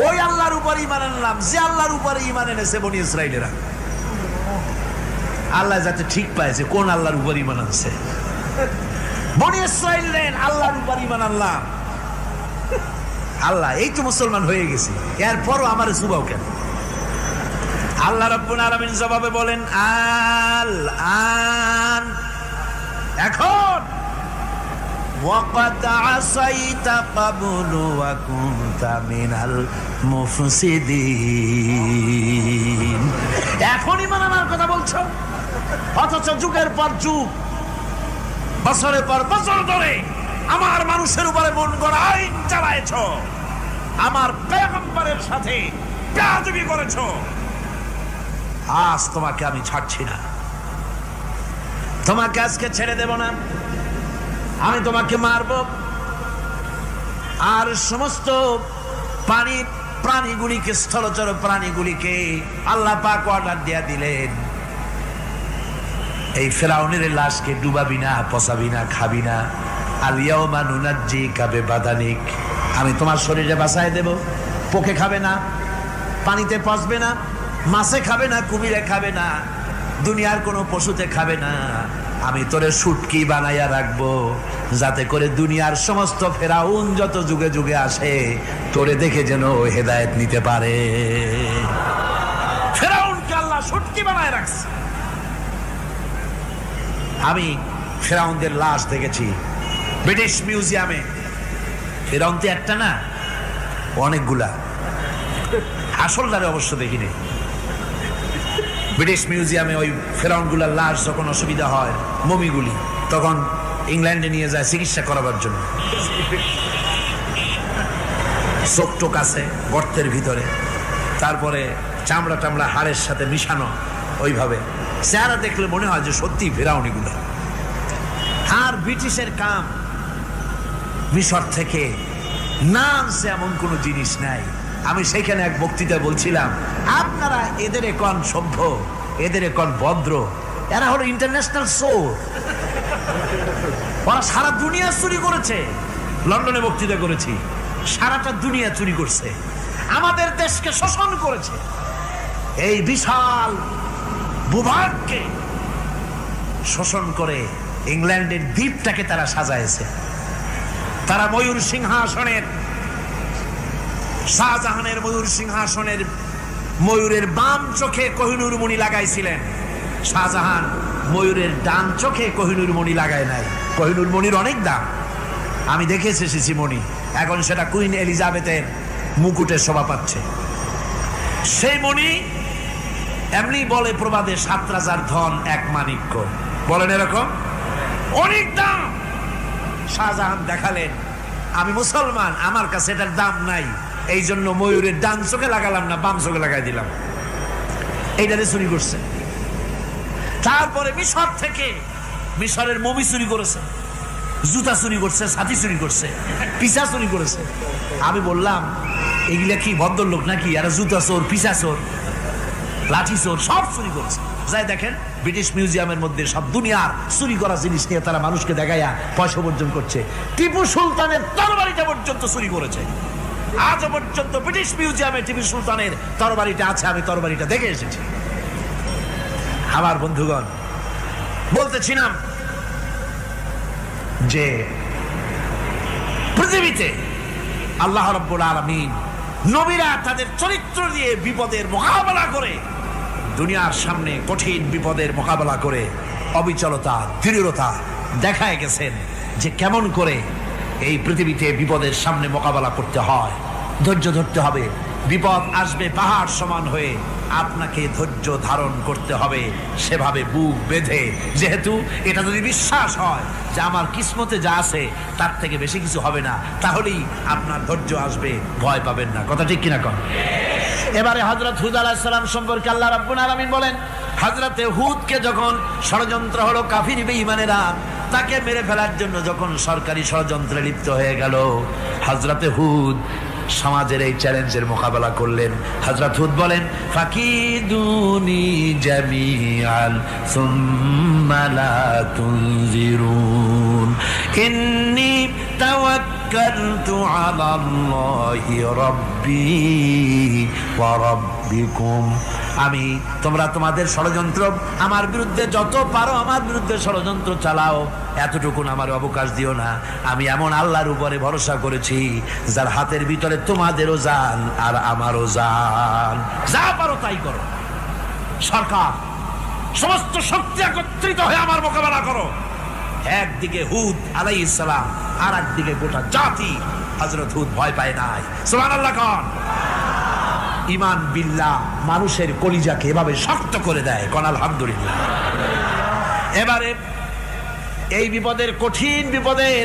ওই আল্লাহর উপর ঈমান আনলাম যে আল্লাহর উপরে ঈমান এনেছে বনি ইসরাঈলেরা। আল্লাহ যাতে ঠিক পাইছে কোন আল্লাহর উপর ঈমান আনছে। বনি ইসরাঈল আল্লাহর উপর ঈমান আনলাম। আল্লাহ এই তো মুসলমান হয়ে গেছি, এরপরও আমার জুবাও কেন? আল্লাহ রাব্বুল আলামিন জবাবে বলেন আল আন, এখন ওয়াকাদ আসাইতা ক্বাবলু ওয়া কুনতা মিনাল মুফসিদিন, এখন ঈমান আনার কথা বলছো, অথচ যুগের পর যুগ, বছরের পর বছর ধরে আমার মানুষের উপরে মন গড়া আইন চালায়েছো, আমার পয়গম্বরের সাথে বেয়াদবি করেছো। আজ তোমাকে আমি ছাড়ছি না, তোমাকে আজকে ছেড়ে দেব না, আমি তোমাকে মারব। আর সমস্ত প্রাণীগুলিকে, স্থলচর প্রাণীগুলিকে আল্লাহ পাক অর্ডার দিয়া দিলেন, এই ফেরাউনের লাশকে ডুবাবি না, পচাবি না, খাবি না। আল ইয়াউমা নুনাজ্জিকা বিবাদানিক, আমি তোমার শরীরে বাঁচায় দেব। পোকে খাবে না, পানিতে পচবে না, মাছে খাবে না, কুমিরে খাবে না, দুনিয়ার কোনো পশুতে খাবে না। আমি তোরে শুটকি বানাইয়া রাখবো, যাতে করে দুনিয়ার সমস্ত ফেরাউন যত যুগে যুগে আসে তোরে দেখে যেন হেদায়েত নিতে পারে। ফেরাউনকে আল্লাহ শুটকি বানায় রাখছে। আমি ফেরাউনদের লাশ দেখেছি ব্রিটিশ মিউজিয়ামে। ফেরাউন তো একটা না, অনেকগুলা। আসলটারে অবশ্য দেখিনি। ব্রিটিশ মিউজিয়ামে ওই ফেরাউনগুলার লাশ যখন অসুবিধা হয়, মমিগুলি, তখন ইংল্যান্ডে নিয়ে যায় চিকিৎসা করাবার জন্য। চোখ টোক আছে গর্তের ভিতরে, তারপরে চামড়া টামড়া হাড়ের সাথে মিশানো, ওইভাবে চেহারা দেখলে মনে হয় যে সত্যি ফেরাউনিগুলো। আর ব্রিটিশের কাম মিশর থেকে না আনছে এমন কোনো জিনিস নাই। আমি সেখানে এক বক্তৃতা বলছিলাম, আপনারা এদের এখন সভ্য, এদের এখন ভদ্র, এরা হলো ইন্টারন্যাশনাল চোর। ওরা সারা দুনিয়া চুরি করেছে। লন্ডনে বক্তৃতা করেছি, সারাটা দুনিয়া চুরি করছে, আমাদের দেশকে শোষণ করেছে। এই বিশাল ভূভাগকে শোষণ করে ইংল্যান্ডের দ্বীপটাকে তারা সাজাইছে। তারা ময়ূর সিংহাসনের, শাহজাহানের ময়ূর সিংহাসনের ময়ূরের বাম চোখে কোহিনূর মণি লাগাইছিলেন। শাহজাহান ময়ূরের ডান চোখে কোহিনূর মণি লাগায় নাই। কোহিনূর মণির অনেক দাম, আমি দেখে এসেছি মণি। এখন সেটা কুইন এলিজাবেথের মুকুটে শোভা পাচ্ছে। সেই মণি এমনি বলে প্রবাদে 7 রাজার ধন 1 মাণিক্য, বলেন এরকম অনেক দাম। শাহজাহান দেখালেন, আমি মুসলমান, আমার কাছে এটার দাম নাই, এই জন্য ময়ূরের ডান চোখে লাগালাম না, বাম চোখে লাগাই দিলাম। এইটাতে চুরি করছে। তারপরে মিশর থেকে, মিশরের মমি চুরি করেছে, জুতা চুরি করছে, ছাতি চুরি করছে, পিসা চুরি করেছে। আমি বললাম এগুলা কি ভদ্রলোক নাকি? এরা জুতা চোর, পিসা চোর, লাঠি চোর, সব চুরি করেছে। যাই দেখেন ব্রিটিশ মিউজিয়ামের মধ্যে সব দুনিয়ার চুরি করা জিনিস নিয়ে তারা মানুষকে দেখাইয়া পয়সা অর্জন করছে। টিপু সুলতানের তরবারিটা পর্যন্ত চুরি করেছে। আজ পর্যন্ত ব্রিটিশ মিউজিয়ামে টিপু সুলতানের তরবারিটা আছে, আমি তরবারিটা দেখে এসেছি। আমার বন্ধুগণ, বলতেছিলাম যে পৃথিবীতে আল্লাহ রাব্বুল আলামিন নবীরা তাদের চরিত্র দিয়ে বিপদের মোকাবেলা করে, দুনিয়ার সামনে কঠিন বিপদের মোকাবেলা করে অবিচলতা, দৃঢ়তা দেখায় গেছেন যে কেমন করে এই পৃথিবীতে বিপদের সামনে মোকাবেলা করতে হয়। ধৈর্য ধরতে হবে, বিপদ আসবে পাহাড় সমান হয়ে, আপনাকে ধৈর্য ধারণ করতে হবে সেভাবে বুক বেঁধে। যেহেতু এটা যদি বিশ্বাস হয় যে আমার কিসমতে যা আছে তার থেকে বেশি কিছু হবে না, তাহলেই আপনার ধৈর্য আসবে, ভয় পাবেন না। কথা ঠিক কিনা কন? এবারে হযরত হুদ আলাইহিস সালাম সম্পর্কে আল্লাহ রাব্বুল আলামিন বলেন, হযরত হুদকে যখন ষড়যন্ত্র হলো, কাফির বেঈমানেরা তাকে মেরে ফেলার জন্য যখন সরকারি ষড়যন্ত্রে লিপ্ত হয়ে গেল, হযরত হুদ সমাজের এই চ্যালেঞ্জের মোকাবেলা করলেন। হযরত হুদ বলেন, ফাকিদুনি জামিআন সুম্মা লা তুনজিরুন ইন্নী তাওয়াক্কালতু আলাল্লাহি রাব্বি ওয়া রাব্বি বিকুম, আমি তোমরা তোমাদের ষড়যন্ত্র আমার বিরুদ্ধে যত পারো আমার বিরুদ্ধে ষড়যন্ত্র চালাও, এতটুকুন আমার অবকাশ দিও না। আমি এমন আল্লাহর উপরে ভরসা করেছি যার হাতের ভিতরে তোমাদেরও জান আর আমারও জান। যা পারো তাই করো। সরকার সমস্ত শক্তি একত্রিত হয়ে আমার মোকাবেলা করো। একদিকে হুদ আলাইহিস সালাম, আর একদিকে গোটা জাতি। হযরত হুদ ভয় পায় নাই। সুবহানাল্লাহ কোন। ঈমান বিল্লাহ মানুষের কলিজাকে এভাবে শক্ত করে দেয়। কোন আলহামদুলিল্লাহ। এবারে এই বিপদের, কঠিন বিপদের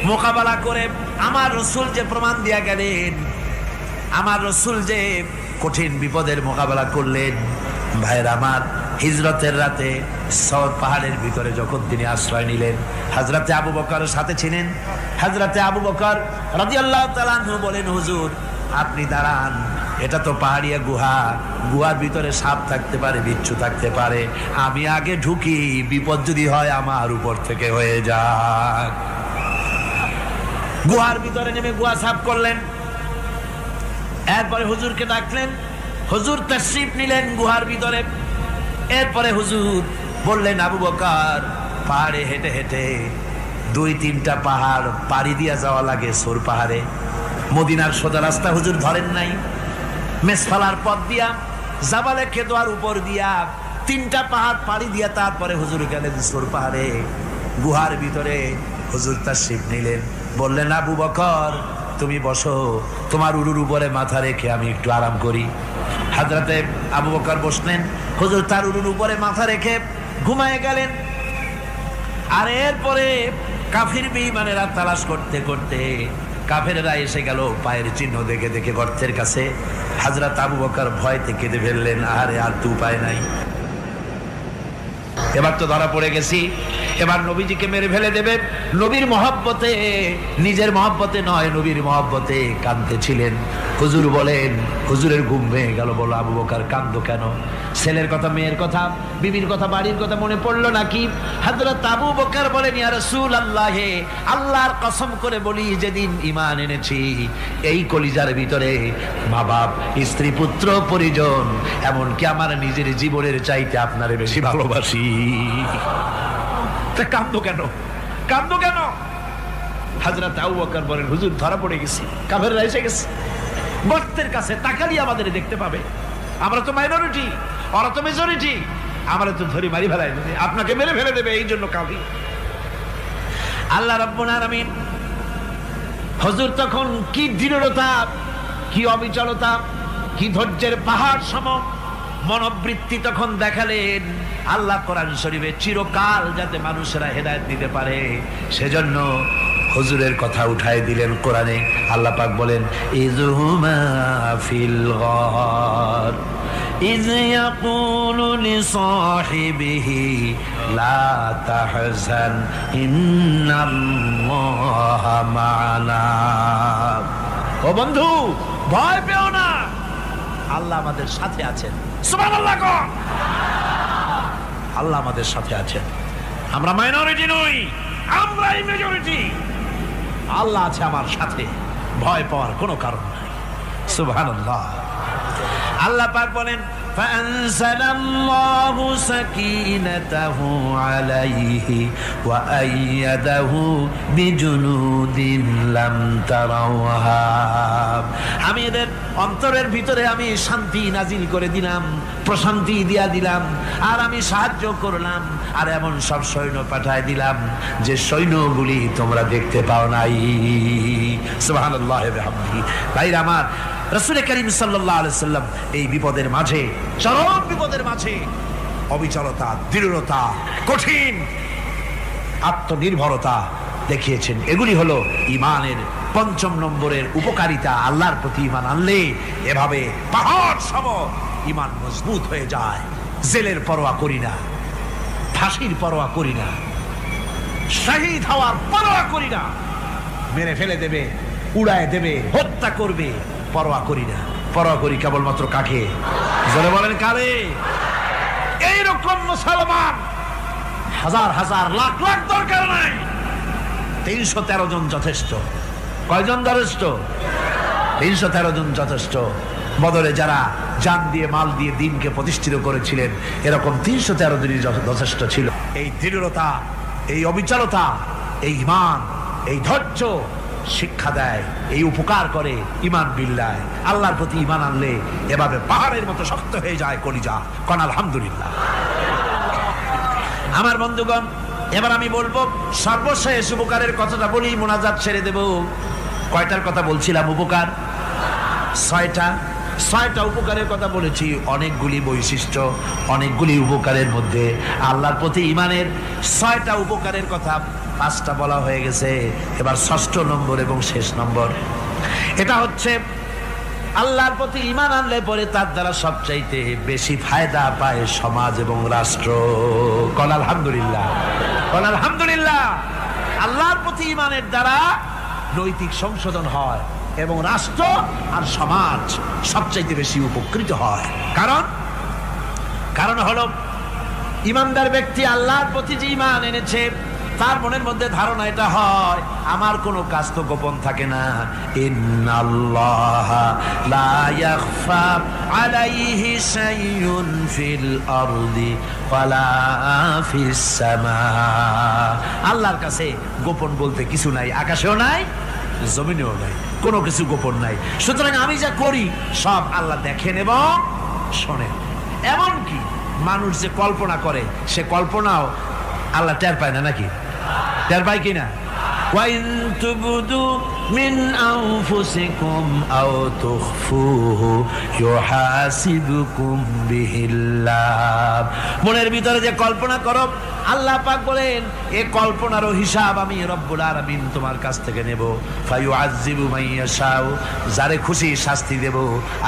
মোকাবেলা করে আমার রাসূল যে প্রমাণ দিয়া গেলেন, আমার রাসূল যে কঠিন বিপদের মোকাবেলা করলেন, ভাইরা আমার, হিজরতের রাতে সওদ পাহাড়ের ভিতরে যখন তিনি আশ্রয় নিলেন, হযরতে আবু বকরের সাথে ছিলেন। হযরতে আবু বকর রাদিয়াল্লাহু তাআলা আনহু বলেন, হুজুর আপনি দাঁড়ান, এটা তো পাহাড়িয়া গুহা, গুহার ভিতরে সাপ থাকতে পারে, বিচ্ছু থাকতে পারে, আমি আগে ঢুকি, বিপদ যদি হয় আমার উপর থেকে হয়ে যাক। গুহার ভিতরে নেমে গুহা সাফ করলেন। এরপরে হুজুরকে ডাকলেন, হুজুর তাশরীফ নিলেন গুহার ভিতরে। এরপরে হুজুর বললেন, আবু বকর, পাহাড়ে হেঁটে হেঁটে 2-3টা পাহাড় পাড়ি দিয়া যাওয়া লাগে সোর পাহাড়ে। মদিনার সোজা রাস্তা হুজুর ধরেন নাই, মেসফালার পথ দিয়া জাবালে কেদোয়ার উপর দিয়া 3টা পাহাড় পাড়ি দিয়া তারপরে হুজুর গেলেন সোর পাহাড়ে। গুহার ভিতরে হুজুর তাশরীফ নিলেন। বললেন, আবু বকর তুমি বসো, তোমার উরুর উপরে মাথা রেখে আমি একটু আরাম করি। হযরতে আবু বকর বসলেন, হুজুর তার উরুর উপরে মাথা রেখে ঘুমায় গেলেন। আর এরপরে কাফির বেঈমানেরা তালাশ করতে করতে কাফেররা এসে গেল পায়ের চিহ্ন দেখে দেখে গর্তের কাছে। হযরত আবু বকর ভয়তে কেঁদে ফেললেন, আরে আর তো উপায় নাই, এবার তো ধরা পড়ে গেছি, এবার নবীজিকে মেরে ফেলে দেবে। নবীর মহব্বতে, নিজের মহব্বতে নয়, নবীর মহব্বতে কাঁদতেছিলেন। হুজুর বলেন, হুজুরের ঘুম ভেঙে গেল। বলো, আবু বকর কাঁদো কেন? ছেলের কথা, মেয়ের কথা, বিবির কথা, বাড়ির কথা মনে পড়লো নাকি? হযরত আবু বকর বলেন, ইয়া রাসূলুল্লাহ, আল্লাহর কসম করে বলি, যেদিন ঈমান এনেছি এই কলিজার ভিতরে মা বাপ, স্ত্রী, পুত্র, পরিজন, এমনকি আমার নিজের জীবনের চাইতে আপনারে বেশি ভালোবাসি। কাঁদো কেন? কাঁদো কেন? হযরত আবু বকর বলেন, হুজুর ধরা পড়ে গেছি, কাফেররা এসে গেছে গর্তের কাছে, তাকালি আমাদের দেখতে পাবে, আমরা তো মাইনরিটি, ওরা তো মেজরিটি, আমরা তো ধরি মারি ফেলাই দেবে, আপনাকে মেরে ফেলে দেবে, এই জন্য কাঁদি। আল্লাহ রাব্বুল আলামিন, হুজুর তখন কি দৃঢ়তা, কি অবিচলতা, কি ধৈর্যের পাহাড় সম মনোবৃত্তি তখন দেখালেন। আল্লাহ কোরআন শরীফে চিরকাল যাতে মানুষেরা হেদায়েত নিতে পারে সেজন্য হুজুরের কথা উঠায় দিলেন কোরআনে। আল্লাহ পাক বলেন, ইযহুমা ফিল গার ইয ইয়াকুলু লিসাহিবিহি লা তাহজান ইন্নাল্লাহা মা'ানা। ও বন্ধু, ভয় পেও না, আল্লাহ আমাদের সাথে আছেন। সুবহানাল্লাহ কোন। আল্লাহ আমাদের সাথে আছেন। আমরা মাইনরিটি নই, আমরাই মেজরিটি। আল্লাহ আছে আমার সাথে, ভয় পাওয়ার কোনো কারণ নাই। সুবহানাল্লাহ। আল্লাহ পাক বলেন, ফাআনসালাল্লাহু সাকিনাতাহু আলাইহি ওয়া আইয়াদাহু বিজুনুদিন লাম তারাওহা। আমি এদের অন্তরের ভিতরে আমি শান্তি নাজিল করে দিলাম, প্রশান্তি দিয়া দিলাম, আর আমি সাহায্য করলাম, আর এমন সব সৈন্য পাঠায় দিলাম যে সৈন্যগুলি তোমরা দেখতে পাও নাই। সুবহানাল্লাহ ওয়া বিহামদিহি। ভাইরা আমার, রাসূল করিম সাল্লাল্লাহু আলাইহি সাল্লাম এই বিপদের মাঝে, চরম বিপদের মাঝে অবিচলতা, দৃঢ়তা, কঠিন আত্মনির্ভরতা দেখিয়েছেন। এগুলি হলো ঈমানের 5ম নম্বরের উপকারিতা। আল্লাহর প্রতি ঈমান আনলে এভাবে পাহাড় সম ঈমান মজবুত হয়ে যায়। জেলের পরোয়া করি না, ফাঁসির পরোয়া করি না, শহীদ হওয়ার পরোয়া করি না, মেরে ফেলে দেবে, উড়ায় দেবে, হত্যা করবে, পরোয়া করি না। পরোয়া করি কেবলমাত্র কাকে? জোরে বলেন কারে? এইরকম মুসলমান হাজার হাজার লাখ লাখ দরকার নাই, 313 জন যথেষ্ট। কয়জন যথেষ্ট? 313 জন যথেষ্ট। বদরে যারা জান দিয়ে মাল দিয়ে দিনকে প্রতিষ্ঠিত করেছিলেন। এরকম 313 দিনই যথেষ্ট ছিল। এই দৃঢ়তা, এই অবিচলতা, এই ঈমান, এই ধৈর্য শিক্ষা দেয়, এই উপকার করে ঈমান বিল্লাহ। আল্লাহর প্রতি ঈমান আনলে এভাবে পাহাড়ের মতো শক্ত হয়ে যায় কলিজা। কোন আলহামদুলিল্লাহ। আমার বন্ধুগণ, এবার আমি বলবো সর্বশেষ উপকারের কথাটা বলি, মোনাজাত ছেড়ে দেব। কয়টার কথা বলছিলাম? উপকার 6টা উপকারের কথা বলেছি। অনেকগুলি বৈশিষ্ট্য, অনেকগুলি উপকারের মধ্যে আল্লাহর প্রতি ঈমানের 6টা উপকারের কথা 5টা বলা হয়ে গেছে। এবার 6ষ্ঠ নম্বর এবং শেষ নম্বর, এটা হচ্ছে আল্লাহর প্রতি ঈমান আনলে পরে তার দ্বারা সবচাইতে বেশি ফায়দা পায় সমাজ এবং রাষ্ট্র। কোন আলহামদুলিল্লাহ, কোন আলহামদুলিল্লাহ। আল্লাহর প্রতি ঈমানের দ্বারা নৈতিক সংশোধন হয় এবং রাষ্ট্র আর সমাজ সবচাইতে বেশি উপকৃত হয়। কারণ হলো ঈমানদার ব্যক্তি আল্লাহর প্রতি যে ঈমান এনেছে তার মনের মধ্যে ধারণা এটা হয়, আমার কোনো কাজ তো গোপন থাকে না। ইন্নাল্লাহা লা ইয়াখফা আলাইহি শাইউন ফিল আরদি ওয়ালা ফিস সামা। আল্লাহর কাছে গোপন বলতে কিছু নাই, আকাশেও নাই, জমিনেও নাই, কোনো কিছু গোপন নাই। সুতরাং আমি যা করি সব আল্লাহ দেখেন এবং শোনেন। এমনকি মানুষ যে কল্পনা করে সে কল্পনাও আল্লাহ টের পায় না, নাকি? টের পায় কিনা? وَإِن تُبْدُوا مِنْ أَنفُسِكُمْ أَوْ تُخْفُوهُ يُحَاسِبْكُم بِهِ اللَّهُ। মনের ভিতরে যে কল্পনা করো, আল্লাহ পাক বলেন এই কল্পনারও হিসাব আমি রব্বুল আলামিন তোমার কাছ থেকে নেব। ফায়ুআযযিবু মান ইয়াশাউ, যারে খুশি শাস্তি দেব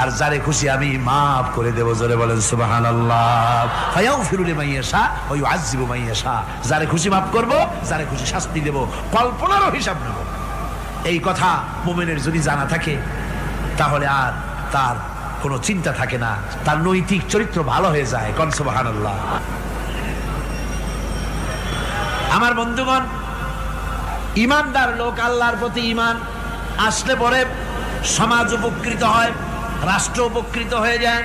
আর যারে খুশি আমি maaf করে দেব। জোরে বলেন সুবহানাল্লাহ। ফায়াগফিরু লিমান ইয়াশা ওয়া ইউআযযিবু মান ইয়াশা, যারে খুশি maaf করব, যারে খুশি শাস্তি দেব, কল্পনারও হিসাব নেব। এই কথা মুমিনের যদি জানা থাকে তাহলে আর তার কোনো চিন্তা থাকে না, তার নৈতিক চরিত্র ভালো হয়ে যায়। কোন সুবহানাল্লাহ। আমার বন্ধুগণ, ঈমানদার লোক আল্লাহর প্রতি ঈমান আসলে পরে সমাজ উপকৃত হয়, রাষ্ট্র উপকৃত হয়ে যায়।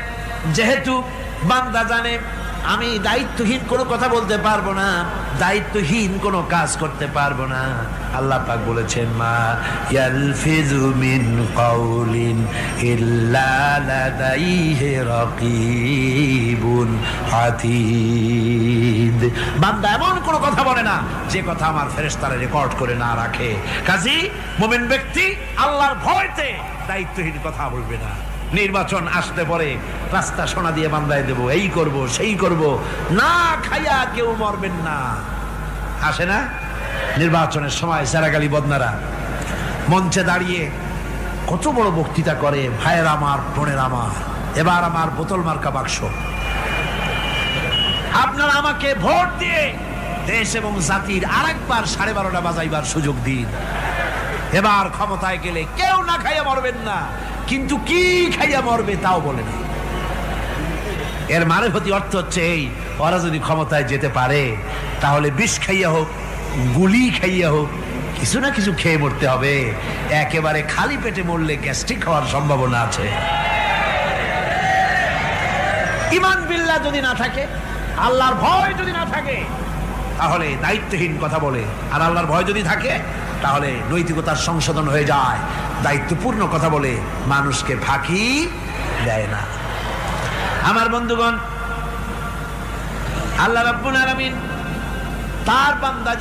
যেহেতু বান্দা জানে আমি দায়িত্বহীন কোনো কথা বলতে পারবো না, দায়িত্বহীন কোনো কাজ করতে পারবো না। আল্লাহ পাক বলেছেন, মা ইয়ালফিযু মিন কাউলিন ইল্লা লাদাইহি রাকীবুন আতীদ। বান্দা এমন কোনো কথা বলে না যে কথা আমার ফেরেশতারা রেকর্ড করে না রাখে। কাজী মুমিন ব্যক্তি আল্লাহর ভয়তে দায়িত্বহীন কথা বলবে না। নির্বাচন আসতে পরে রাস্তা সোনা দিয়ে বান্ধায় দেব, এই করব সেই করব, না খাইয়া কেউ মরবেন না। আসে না নির্বাচনের সময় সারাগালি বদনারা মঞ্চে দাঁড়িয়ে কত বড় বক্তৃতা করে, ভাইয়ের আমার, বোনের আমার, এবার আমার বোতল মার্কা বাক্স, আপনারা আমাকে ভোট দিয়ে দেশ এবং জাতির আরেকবার 12:30 বাজাইবার সুযোগ দিন। এবার ক্ষমতায় গেলে কেউ না খাইয়া মরবেন না, কিন্তু কি খাইয়া মরবে তাও বলে না। এর মারফতি অর্থ হচ্ছে এই, ওরা যদি ক্ষমতায় যেতে পারে তাহলে বিষ খাইয়া হোক, গুলি খাইয়া হোক, কিছু না কিছু খেয়ে মরতে হবে। একেবারে খালি পেটে মরলে গ্যাস্ট্রিক হওয়ার সম্ভাবনা আছে। ঈমান বিল্লাহ যদি না থাকে, আল্লাহর ভয় যদি না থাকে, তাহলে দায়িত্বহীন কথা বলে। আর আল্লাহর ভয় যদি থাকে তাহলে নৈতিকতার সংশোধন হয়ে যায়, দায়িত্বপূর্ণ কথা বলে, মানুষকে ফাঁকি দেয় না। আমার বন্ধুগণ, আল্লাহ রাব্বুল আলামিন তার বান্দা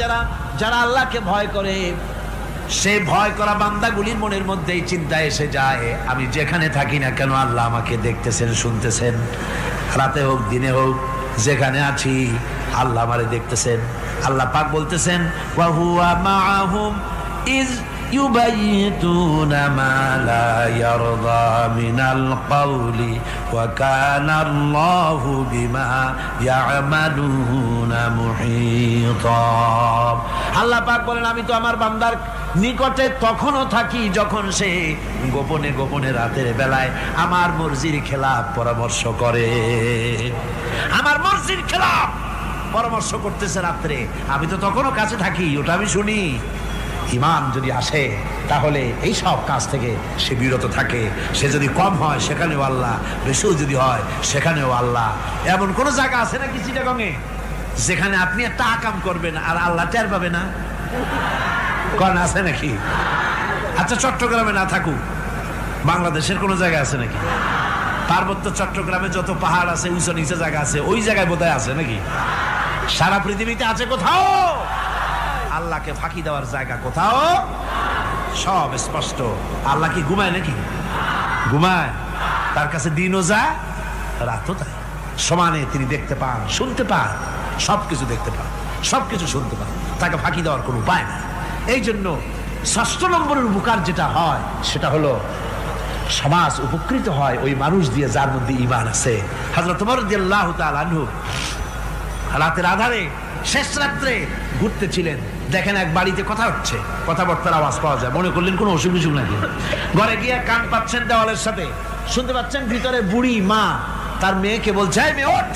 যারা আল্লাহকে ভয় করে, সে ভয় করা বান্দাগুলির মনের মধ্যেই চিন্তা এসে যায়, আমি যেখানে থাকি না কেন আল্লাহ আমাকে দেখতেছেন, শুনতেছেন। রাতে হোক দিনে হোক যেখানে আছি আল্লাহ আমারে দেখতেছেন। আল্লাহ পাক বলতেছেন, ওয়া হুয়া মাআহুম ইজ ইউবাইতুনা মা লা ইয়ারদা মিনাল কওলি ওয়া কানা আল্লাহু বিমা ইয়ামালুনা মুহীতা। আল্লাহ পাক বলেন, আমি তো আমার বান্দার নিকটে তখনও থাকি যখন সে গোপনে গোপনে রাতের বেলায় আমার মর্জির খেলাফ পরামর্শ করে। আমার মর্জির খেলাফ পরামর্শ করতেছে রাত্রে, আমি তো তখনও কাছে থাকি, ওটা আমি শুনি। ঈমান যদি আসে তাহলে এই সব কাজ থেকে সে বিরত থাকে। সে যদি কম হয় সেখানেও আল্লাহ, বেশিও যদি হয় সেখানেও আল্লাহ। এমন কোন জায়গা আছে নাকি চিটাগংয়ে যেখানে আপনি একটা আকাম করবেন আর আল্লাহ টের পাবে না? কোন আছে নাকি? আচ্ছা চট্টগ্রামে না থাকুক, বাংলাদেশের কোন জায়গা আছে নাকি? পার্বত্য চট্টগ্রামে যত পাহাড় আছে, উঁচু নিচে জায়গা আছে, ওই জায়গায় বোধহয় আছে নাকি? সারা পৃথিবীতে আছে কোথাও? আল্লাহকে ফাঁকি দেওয়ার জায়গা কোথাও? সব স্পষ্ট। আল্লাহ কি ঘুমায় নাকি? ঘুমায়? তার কাছে দিনও যায় রাতও তাই, সমানে তিনি দেখতে পান, শুনতে পান, সবকিছু দেখতে পান, সবকিছু শুনতে পান। তাকে ফাঁকি দেওয়ার কোনো উপায় না। এই জন্য ৬ষ্ঠ নম্বরের উপকার যেটা হয় সেটা হলো সমাজ উপকৃত হয় ওই মানুষ দিয়ে যার মধ্যে ঈমান আছে। হযরত ওমর রাদিয়াল্লাহু তাআলা আনহু রাতের আধারে শেষ রাত্রে ঘুরতেছিলেন, দেখেন এক বাড়িতে কথা হচ্ছে, কথাবার্তার আওয়াজ পাওয়া যায়। মনে করলেন কোনো অসুখ বিসুখ নাকি। ঘরে গিয়ে কান পাচ্ছেন দেওয়ালের সাথে, শুনতে পাচ্ছেন ভিতরে বুড়ি মা তার মেয়েকে বলছে, এই মেয়ে ওঠ,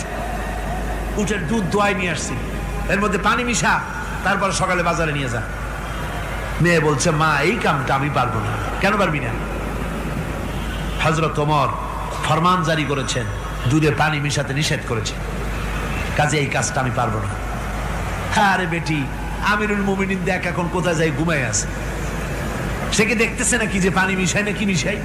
উটের দুধ দোয়াই নিয়ে আসছি, এর মধ্যে পানি মিশা, তারপর সকালে বাজারে নিয়ে যা। মেয়ে বলছে, মা এই কামটা আমি পারবো না। কেন পারবি না? হযরত ওমর ফরমান জারি করেছেন, দুধে পানি মিশাতে নিষেধ করেছেন, কাজে এই কাজটা আমি পারবো না। আরে বেটি, আমিরুল মুমিনিন দেখ এখন কোথায় যাই ঘুমায় আছে, সে কি দেখতেছে নাকি যে পানি মিশাই না কি মিশাই?